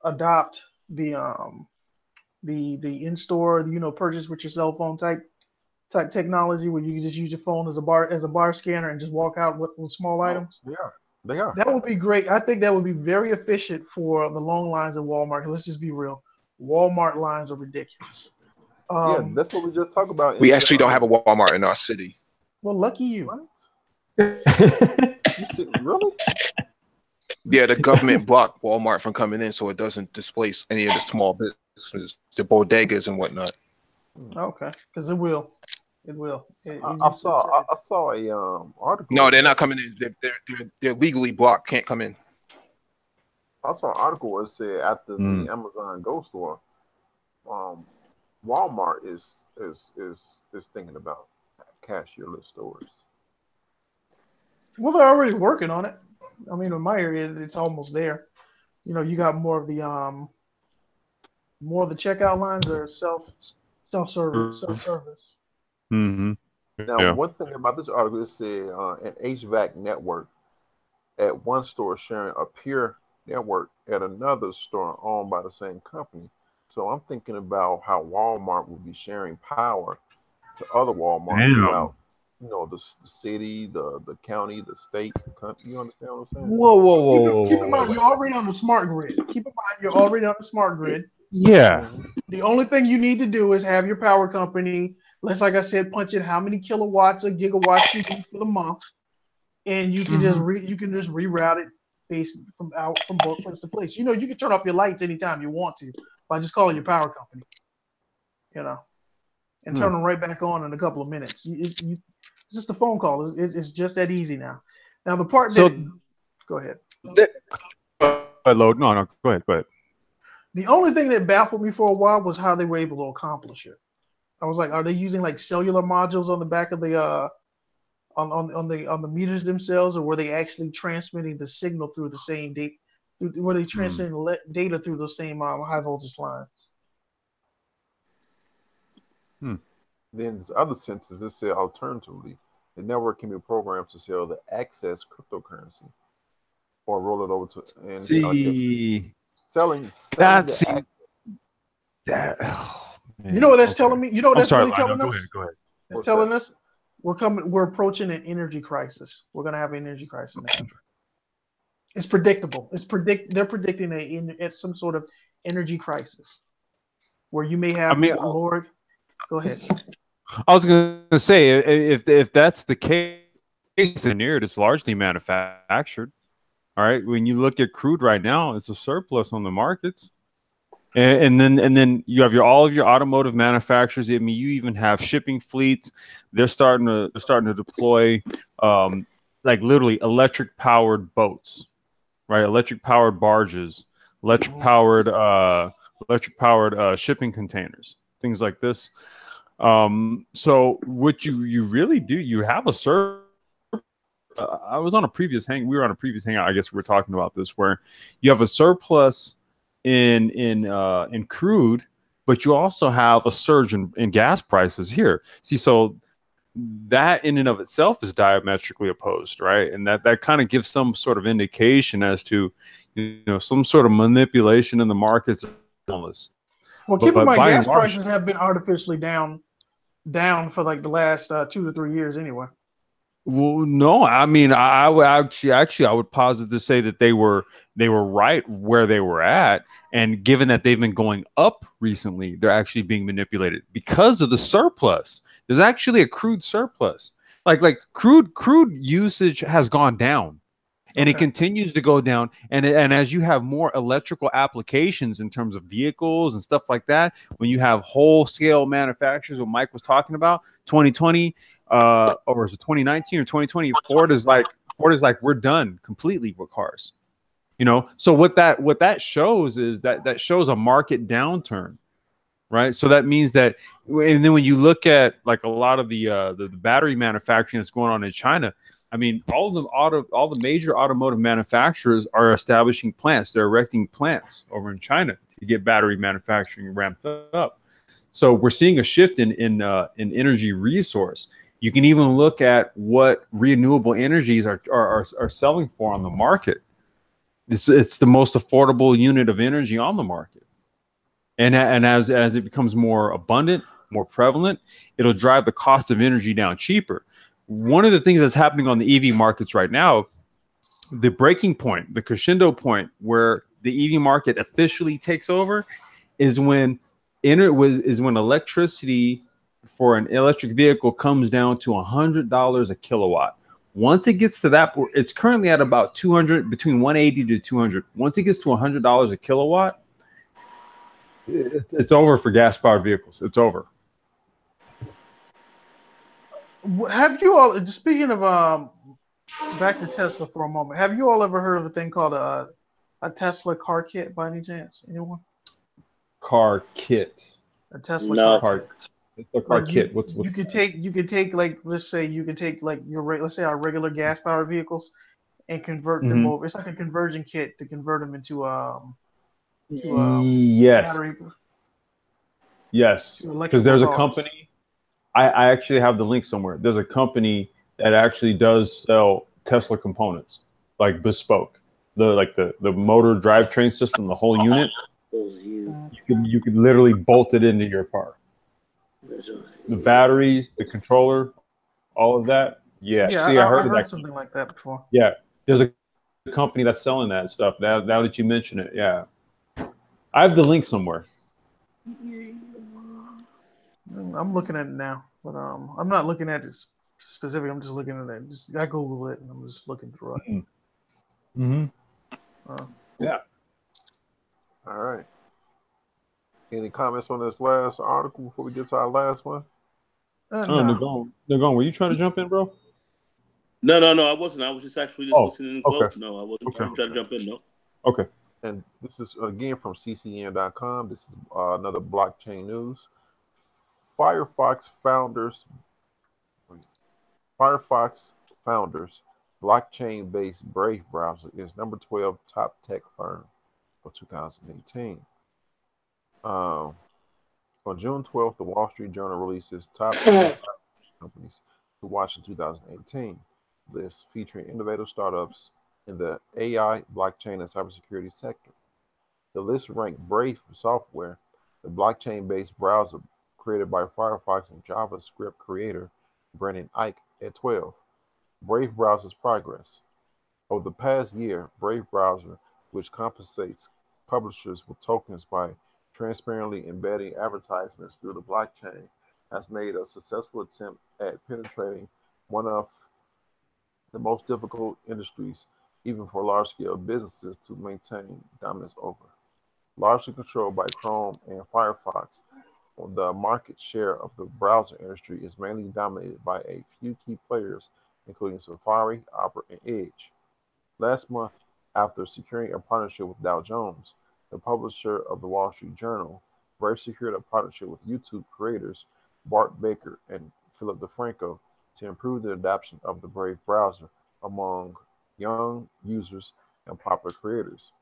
adopt the in-store, purchase with your cell phone type technology where you can just use your phone as a bar scanner and just walk out with small items. They are. That would be great. I think that would be very efficient for the long lines at Walmart. Let's just be real. Walmart lines are ridiculous. Yeah, that's what we just talked about. We actually don't have a Walmart in our city. Well, lucky you. You really? Yeah, the government blocked Walmart from coming in so it doesn't displace any of the small businesses, the bodegas and whatnot. Okay, because it will. It will. I saw a article. No, they're not coming in. They're legally blocked. Can't come in. I saw an article where it said after the Amazon Go store, Walmart is thinking about cashierless stores. Well, they're already working on it. I mean, in my area, it's almost there. You got more of the checkout lines are self-service. Mm-hmm. Now, one thing about this article, it said an HVAC network at one store sharing a peer network at another store owned by the same company. So I'm thinking about how Walmart will be sharing power to other Walmarts throughout, the city, the county, the state, the country. You understand what I'm saying? Whoa. Keep in mind, you're already on the smart grid. Yeah. The only thing you need to do is have your power company. Let's, like I said, punch in how many kilowatts or gigawatts you need for the month, and you can just reroute it based from place to place. You can turn off your lights anytime you want to by just calling your power company. And turn them right back on in a couple of minutes. It's just a phone call. It's just that easy now. Now the part go ahead. Load. No. Go ahead. The only thing that baffled me for a while was how they were able to accomplish it. I was like, are they using like cellular modules on the back of the on the meters themselves, or were they actually transmitting the signal through the same data? Were they transmitting data through those same high voltage lines? Then there's other senses that say alternatively, the network can be programmed to sell the access cryptocurrency or roll it over to selling that. You know what that's telling me? You know what that's really telling us? Go ahead. It's telling us we're approaching an energy crisis. We're gonna have an energy crisis in the country. It's predictable. They're predicting some sort of energy crisis where you may have Lord. Go ahead. I was gonna say if that's the case, it's largely manufactured. All right. When you look at crude right now, it's a surplus on the markets. And then you have all of your automotive manufacturers. I mean, you even have shipping fleets. They're starting to deploy like literally electric powered boats, right? Electric powered barges, electric powered shipping containers, things like this. So what you really do, you have a surplus. I was on a previous we were on a previous hangout. I guess we were talking about this, where you have a surplus in crude, but you also have a surge in gas prices here. See, so that in and of itself is diametrically opposed, right? And that kind of gives some sort of indication as to some sort of manipulation in the markets. Well, keep in mind, gas prices have been artificially down for like the last 2 to 3 years anyway. Well, no, I mean, I would actually I would posit to say that they were right where they were at, and given that they've been going up recently, they're actually being manipulated because of the surplus. There's actually a crude surplus. Like crude usage has gone down, and it Okay. continues to go down. And as you have more electrical applications in terms of vehicles and stuff like that, when you have whole scale manufacturers, what Mike was talking about, 2020, or is it 2019 or 2020? Ford is like we're done completely with cars. You know, so what that shows is that shows a market downturn, right? So that means that, and then when you look at like a lot of the battery manufacturing that's going on in China, I mean, all the major automotive manufacturers are establishing plants. They're erecting plants over in China to get battery manufacturing ramped up. So we're seeing a shift in energy resource. You can even look at what renewable energies are selling for on the market. It's the most affordable unit of energy on the market. And as it becomes more abundant, more prevalent, it'll drive the cost of energy down cheaper. One of the things that's happening on the EV markets right now, the breaking point, the crescendo point where the EV market officially takes over, is when electricity for an electric vehicle comes down to $100 a kilowatt. Once it gets to that, it's currently at about 200, between 180 to 200. Once it gets to $100 a kilowatt, it's over for gas powered vehicles. It's over. Have you all, speaking of back to Tesla for a moment, have you all ever heard of a thing called a Tesla car kit by any chance? Anyone? Car kit. A Tesla No. car kit. A car Like kit. What's you could take like, let's say you could take like let's say our regular gas powered vehicles and convert them over. It's like a conversion kit to convert them into yes, battery yes, to because electrical there's a cars. company. I actually have the link somewhere. There's a company that actually does sell Tesla components, like bespoke, the motor drivetrain system, the whole unit. Those are you. You could literally bolt it into your car. The batteries, the controller, all of that. Yeah. Yeah, See, I I heard of heard that. something like that before. Yeah. There's a company that's selling that stuff. Now that you mention it, yeah. I have the link somewhere. I'm looking at it now, but I'm not looking at it specific. I'm just looking at it. I Google it and I'm just looking through it. Mm-hmm. Yeah. All right. Any comments on this last article before we get to our last one? No. Nagon, were you trying to jump in, bro? No, I wasn't. I was just actually listening close. Okay. No, I wasn't. Okay. I'm trying to jump in. No. Okay. And this is again from ccn.com. This is another blockchain news. Firefox founders, blockchain-based Brave browser is number 12 top tech firm for 2018. On June 12th, the Wall Street Journal releases top companies to watch in 2018 list featuring innovative startups in the AI, blockchain, and cybersecurity sector. The list ranked Brave software, the blockchain-based browser created by Firefox and JavaScript creator Brendan Eich, at 12. Brave browser's progress. Over the past year, Brave browser, which compensates publishers with tokens by transparently embedding advertisements through the blockchain, has made a successful attempt at penetrating one of the most difficult industries, even for large-scale businesses to maintain dominance over. Largely controlled by Chrome and Firefox, the market share of the browser industry is mainly dominated by a few key players, including Safari, Opera, and Edge. Last month, after securing a partnership with Dow Jones, the publisher of the Wall Street Journal, Brave secured a partnership with YouTube creators Bart Baker and Philip DeFranco to improve the adoption of the Brave browser among young users and popular creators.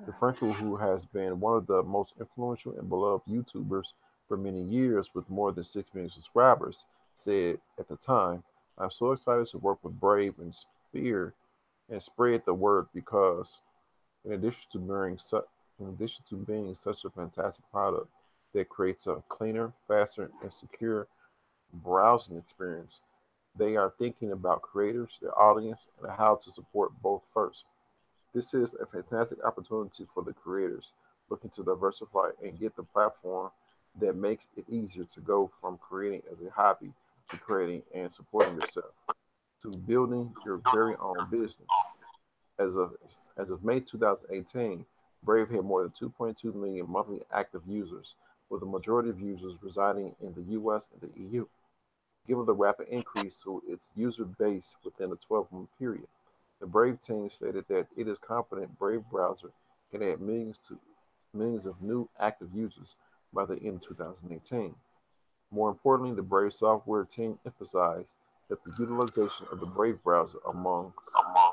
DeFranco, who has been one of the most influential and beloved YouTubers for many years with more than 6 million subscribers, said at the time, "I'm so excited to work with Brave and spread the word because in addition to being such a fantastic product that creates a cleaner, faster, and secure browsing experience, they are thinking about creators, their audience, and how to support both first. This is a fantastic opportunity for the creators looking to diversify and get the platform that makes it easier to go from creating as a hobby to creating and supporting yourself to building your very own business. As of as of May 2018, Brave had more than 2.2 million monthly active users, with the majority of users residing in the US and the EU. Given the rapid increase to its user base within a 12-month period, the Brave team stated that it is confident Brave browser can add millions of new active users by the end of 2018. More importantly, the Brave software team emphasized that the utilization of the Brave browser amongst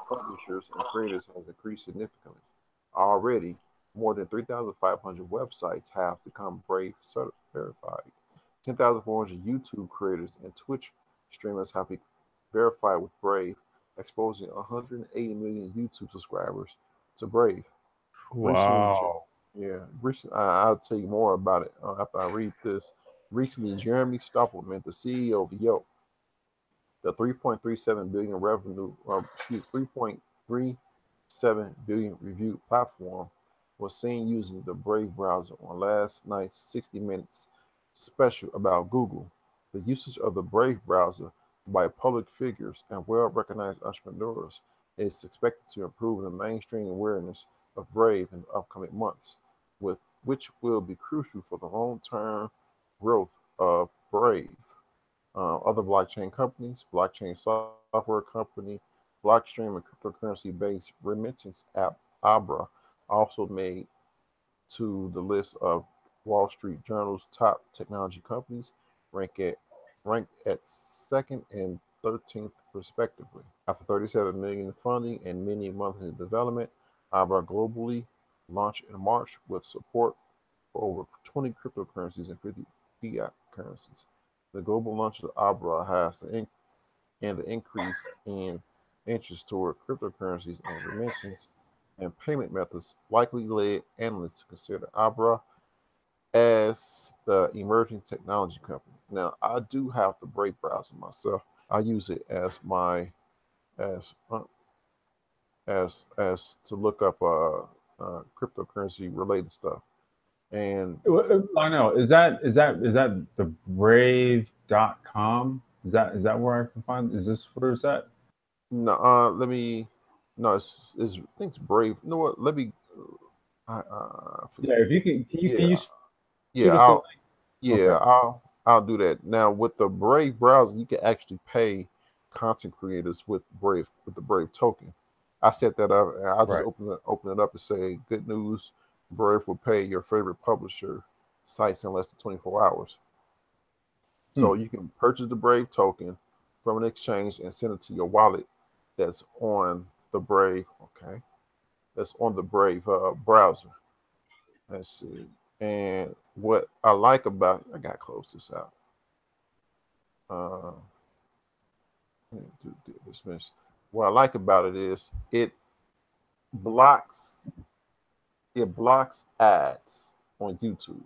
publishers and creators has increased significantly. Already, more than 3,500 websites have become Brave verified. 10,400 YouTube creators and Twitch streamers have been verified with Brave, exposing 180 million YouTube subscribers to Brave. Recently, Wow. yeah, recently, I'll tell you more about it after I read this. Recently, Jeremy Stoppelman, the CEO of Yelp, the 3.37 billion revenue, 3.37 billion review platform, was seen using the Brave browser on last night's 60 Minutes special about Google. The usage of the Brave browser by public figures and well-recognized entrepreneurs is expected to improve the mainstream awareness of Brave in the upcoming months, with which will be crucial for the long-term growth of Brave. Other blockchain companies, blockchain software company, blockstream and cryptocurrency-based remittance app Abra also made to the list of Wall Street Journal's top technology companies, ranked at ranked at second and 13th respectively. After 37 million in funding and many months in development, Abra globally launched in March with support for over 20 cryptocurrencies and 50 fiat currencies. The global launch of Abra has and the increase in interest toward cryptocurrencies and remittance and payment methods likely led analysts to consider Abra as the emerging technology company. Now, I do have the Brave browser myself. I use it as my as as to look up cryptocurrency related stuff. And I know. Is that the brave.com? Is that where I can find? Is this where it's at? no, let me. No, it's I think it's Brave. You know what? Let me. I Yeah, forget. if you can you Yeah, shoot yeah. us the link? Yeah, Okay. I'll do that. Now with the Brave browser, you can actually pay content creators with the Brave token. I set that up and I'll just Right. open it up and say, good news, Brave will pay your favorite publisher sites in less than 24 hours. Hmm. So you can purchase the Brave token from an exchange and send it to your wallet that's on the Brave, okay? That's on the Brave browser. Let's see. And what I like about I gotta close this out. Uh, dismiss. What I like about it is blocks it blocks ads on YouTube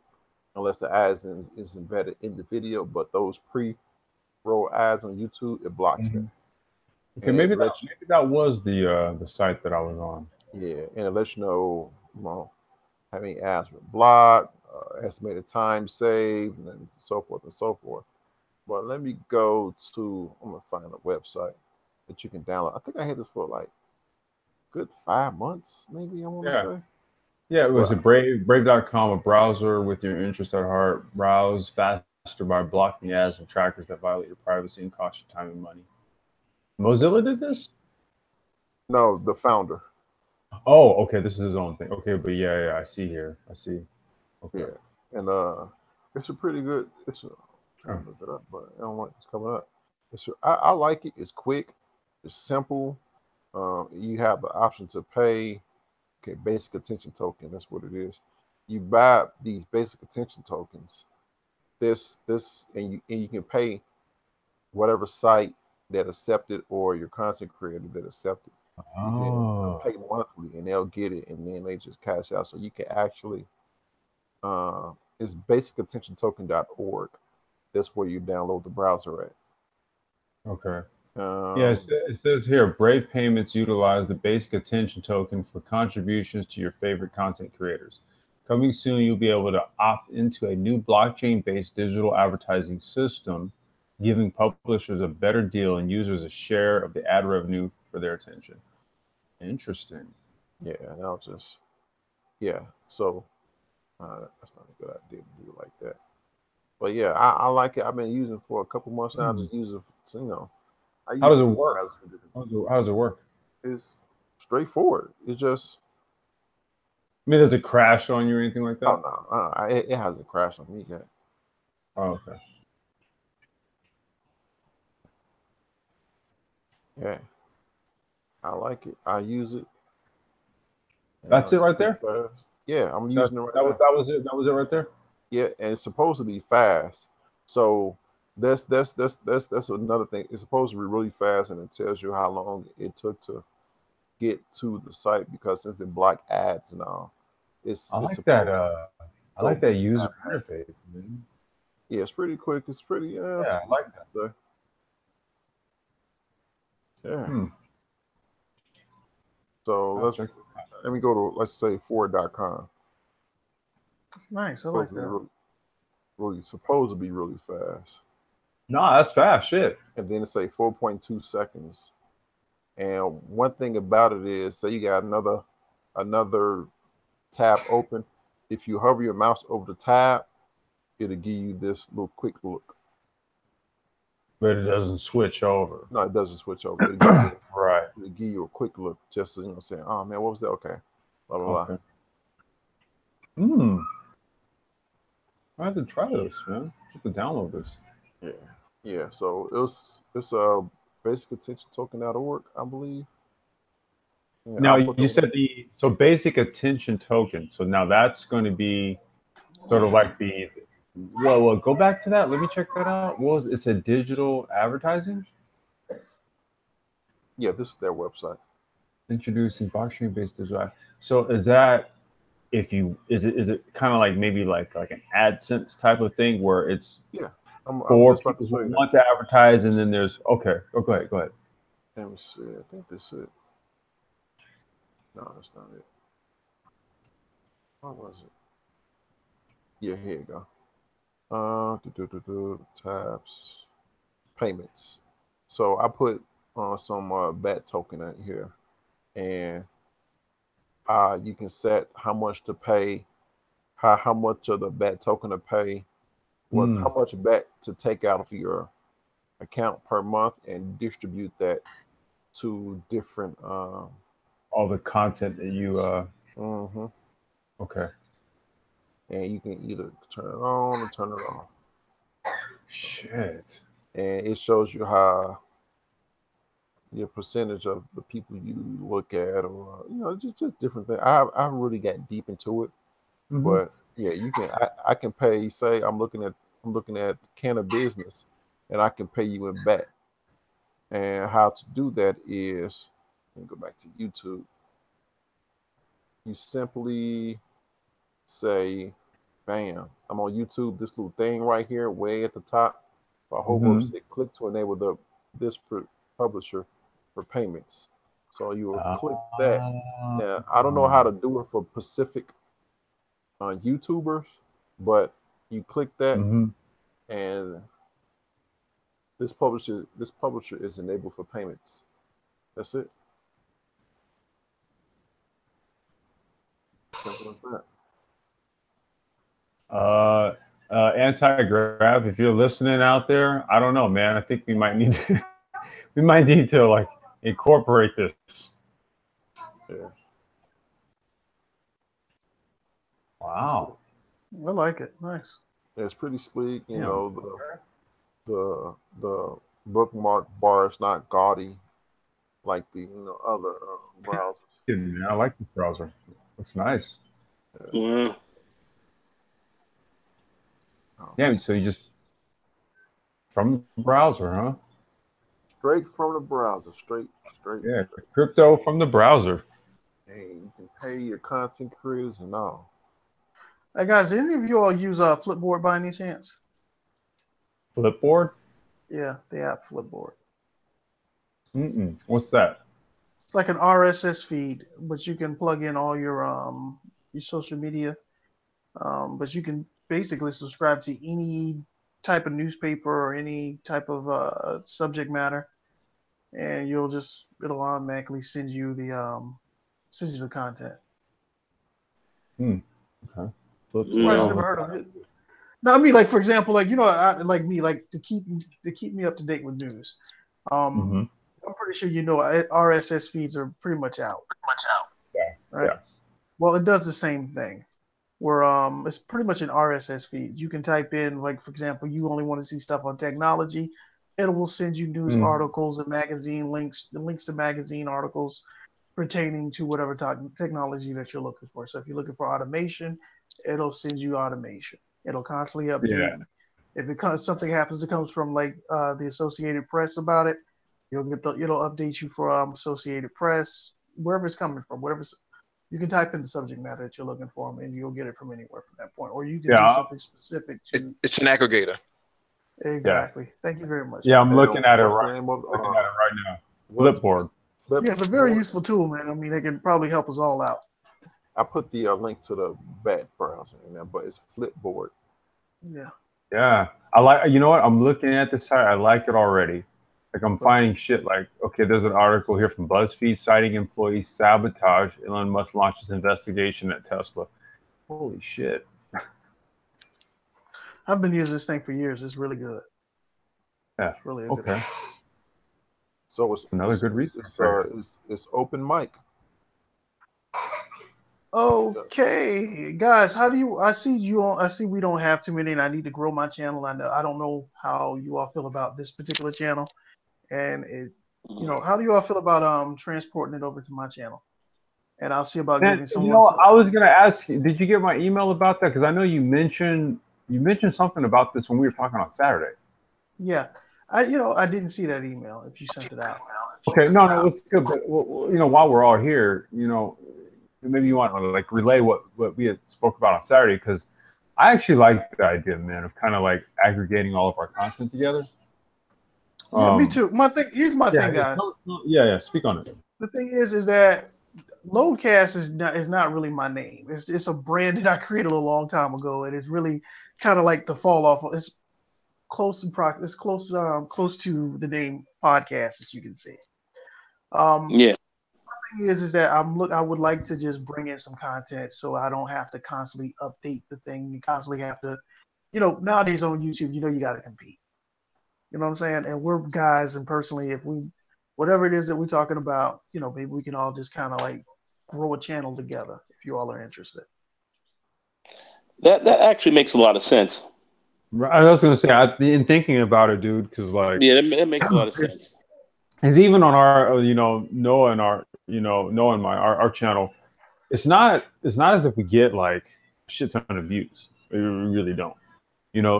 unless the ads is embedded in the video. But those pre-roll ads on YouTube, it blocks that, Mhm. Okay, and it maybe that lets you, maybe that was the site that I was on. yeah, and it lets you know, how many ads were blocked, estimated time saved, and so forth and so forth. But let me go to. I'm gonna find a website that you can download. I think I had this for like good 5 months, maybe I want to Yeah. say. Yeah, it was a But brave.com, a browser with your interests at heart. Browse faster by blocking ads and trackers that violate your privacy and cost you time and money. Mozilla did this? no, the founder. Oh, okay. This is his own thing. Okay, but yeah, I see here. I see. Okay. Yeah, and it's a pretty good. Trying Oh, to look it up, but I don't want it's coming up. I like it. It's quick. It's simple. You have the option to pay. Okay, basic attention token. That's what it is. You buy these basic attention tokens. And you can pay whatever site that accepted or your content creator that accepted. You can oh, pay monthly, and they'll get it, and then they just cash out. So you can actually it's basicattentiontoken.org. That's where you download the browser okay. at. Yeah, it says here Brave Payments utilize the basic attention token for contributions to your favorite content creators. Coming soon, you'll be able to opt into a new blockchain based digital advertising system giving publishers a better deal and users a share of the ad revenue for their attention. Interesting. Yeah, and I'll just So that's not a good idea to do it like that. But yeah, I like it. I've been using it for a couple months now. I just use it, I How use does it it work? as a different. How does it work? It's straightforward. It's just I mean, does it crash on you or anything like that? oh no, it hasn't crashed on me yet. Oh, okay. Yeah, I like it. I use it. That's it right there. Fast. Yeah, I'm That, using it right that, now. was, that was it. That was it right there. Yeah, and it's supposed to be fast. So that's another thing. It's supposed to be really fast, and it tells you how long it took to get to the site because since they block ads and all, I it's like supposed that. I like that user interface, man. yeah, it's pretty quick. It's pretty Yeah, I like that. Yeah. Hmm. So let me go to let's say Ford.com. That's nice. I like that. Really supposed to be really fast. No, that's fast shit. And then it's say 4.2 seconds. And one thing about it is, say you got another tab open. If you hover your mouse over the tab, it'll give you this little quick look. But it doesn't switch over. No, it doesn't switch over. It'll give you, Right. It'll give you a quick look, just so saying, oh man, what was that? Okay. Blah blah Okay. blah. I have to try this, man. I have to download this. Yeah. So it's a basic attention token.org, I believe. Yeah, Now you said so basic attention token. So now that's going to be sort of like the well, go back to that. Let me check that out. It's a digital advertising? Yeah, this is their website. Introducing blockchain based digital. So is that is it kind of like maybe like an AdSense type of thing where it's for people who want to advertise and then there's okay. Oh, go ahead. Let me see. I think this is it. No, that's not it. What was it? Yeah, here you go. Tabs, payments. So I put some BAT token in here, and you can set how much to pay, how much of the BAT token to pay, how much BAT to take out of your account per month, and distribute that to different all the content that you okay. And you can either turn it on or turn it off. Shit. And it shows you how your percentage of the people you look at, or just different things. I haven't really got deep into it, but yeah, you can. I can pay. Say I'm looking at Can of Business, and I can pay you in BAT. And how to do that is, let me go back to YouTube. You simply say, bam, I'm on YouTube, this little thing right here, way at the top. If I hover say click to enable this publisher for payments. So you will click that. Now, I don't know how to do it for Pacific YouTubers, but you click that and this publisher is enabled for payments. That's it. Simple as that. Anti-grav, if you're listening out there, I don't know, man. I think we might need to like incorporate this. Yeah. Wow. I like it. Nice. Yeah, it's pretty sleek. The bookmark bar is not gaudy like the other browsers. Yeah, man, I like this browser. Looks nice. Wow. Yeah, so you just from the browser, huh? Straight from the browser, straight. Yeah, crypto from the browser. And you can pay your content creators and all. Hey guys, do any of you all use Flipboard by any chance? Flipboard? Yeah, the app Flipboard. What's that? It's like an RSS feed, but you can plug in all your social media. But you can basically subscribe to any type of newspaper or any type of subject matter, and it'll automatically send you the content. Okay. Flip Somebody's No. never heard of it. No, I mean, like for example, like like me, like to keep me up to date with news. Mhm. I'm pretty sure you know RSS feeds are pretty much out, Yeah. right? Yeah. Well, it does the same thing. Where it's pretty much an RSS feed. You can type in, like for example, you only want to see stuff on technology. It will send you news Mhm. articles and magazine links, the links to magazine articles pertaining to whatever technology that you're looking for. So if you're looking for automation, it'll send you automation. It'll constantly update. Yeah. If it comes, something happens, it comes from like the Associated Press about it. It'll update you for Associated Press, wherever it's coming from, whatever. You can type in the subject matter that you're looking for, and you'll get it from anywhere from that point. Or you can do Yeah. something specific to. It's an aggregator. Yeah. Exactly. Thank you very much. Yeah. I'm looking at it What's the right. name of Looking at it right now. what's Flipboard. Yeah, it's a very Flipboard? useful tool, man. I mean, it can probably help us all out. I put the link to the bat browser in there, but it's Flipboard. Yeah. Yeah. I like. You know what? I'm looking at the site. I like it already. Like I'm finding shit like, okay, there's an article here from BuzzFeed citing employee sabotage. Elon Musk launches investigation at Tesla. Holy shit. I've been using this thing for years. It's really good. Yeah. It's really a good. Okay. So it's Another good resource. it's open mic. Okay, guys, how do you? I see you on. I see we don't have too many, and I need to grow my channel. I don't know how you all feel about this particular channel, and how do you all feel about transporting it over to my channel? And I'll see about And giving you someone. know, I was gonna ask you, did you get my email about that? Because I know you mentioned something about this when we were talking on Saturday. Yeah, I didn't see that email if you sent it out. Okay, no, it's good. But while we're all here, maybe you want to like relay what we had spoke about on Saturday, because I actually like the idea, man, of kind of like aggregating all of our content together. Yeah, me too. Here's my thing, guys. Yeah. Speak on it. The thing is that Loadcast is not really my name. It's a brand that I created a long time ago, and it's really kind of like the fall off. It's close close to the name podcast, as you can see. Yeah. Thing is that I would like to just bring in some content so I don't have to constantly update the thing. You constantly have to, nowadays on YouTube, you got to compete. You know what I'm saying? And we're guys, and personally, if we, whatever it is that we're talking about, maybe we can all just kind of like grow a channel together if you all are interested. That actually makes a lot of sense. I was gonna say, in thinking about it, dude, because like, Yeah, that makes a lot of sense. It's even on our, Noah and our channel. It's not as if we get like a shit ton of views. We really don't.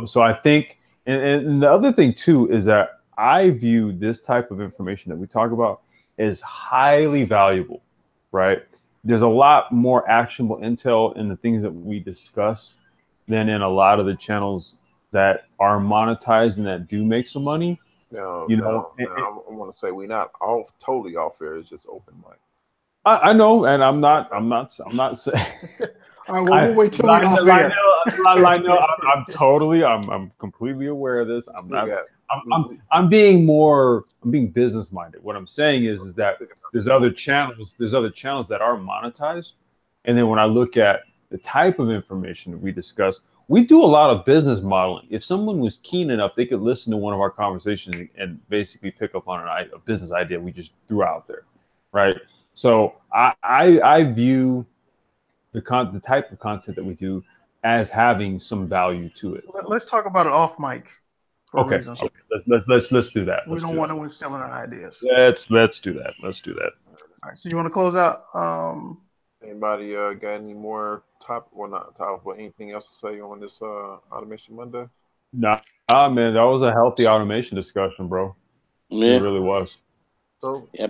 So I think, and the other thing too is that I view this type of information that we talk about as highly valuable, right? There's a lot more actionable intel in the things that we discuss than in a lot of the channels that are monetized and that do make some money. No, I want to say we're not totally off air. It's just open mic. I know, and I'm not saying. All right, well, we'll wait till we're off air. I'm totally, I'm completely aware of this. I'm being business minded. What I'm saying is that there's other channels that are monetized, and then when I look at the type of information that we discuss, we do a lot of business modeling. If someone was keen enough, they could listen to one of our conversations and basically pick up on a business idea we just threw out there, right? So I view the type of content that we do as having some value to it. Let's talk about it off mic. Okay. Let's do that. We don't want no one stealing our ideas. Let's do that. All right. So you want to close out? Anybody got any more not topic, but anything else to say on this Automation Monday? Nah, man, that was a healthy automation discussion, bro. Yeah. It really was. So yeah,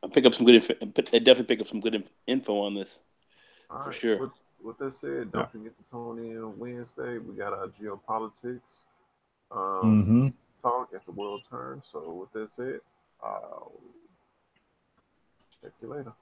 I pick up some good info. I definitely pick up some good info on this for sure. With that said, don't forget to tune in Wednesday. We got our geopolitics talk as the world turns. So with that said, I'll check you later.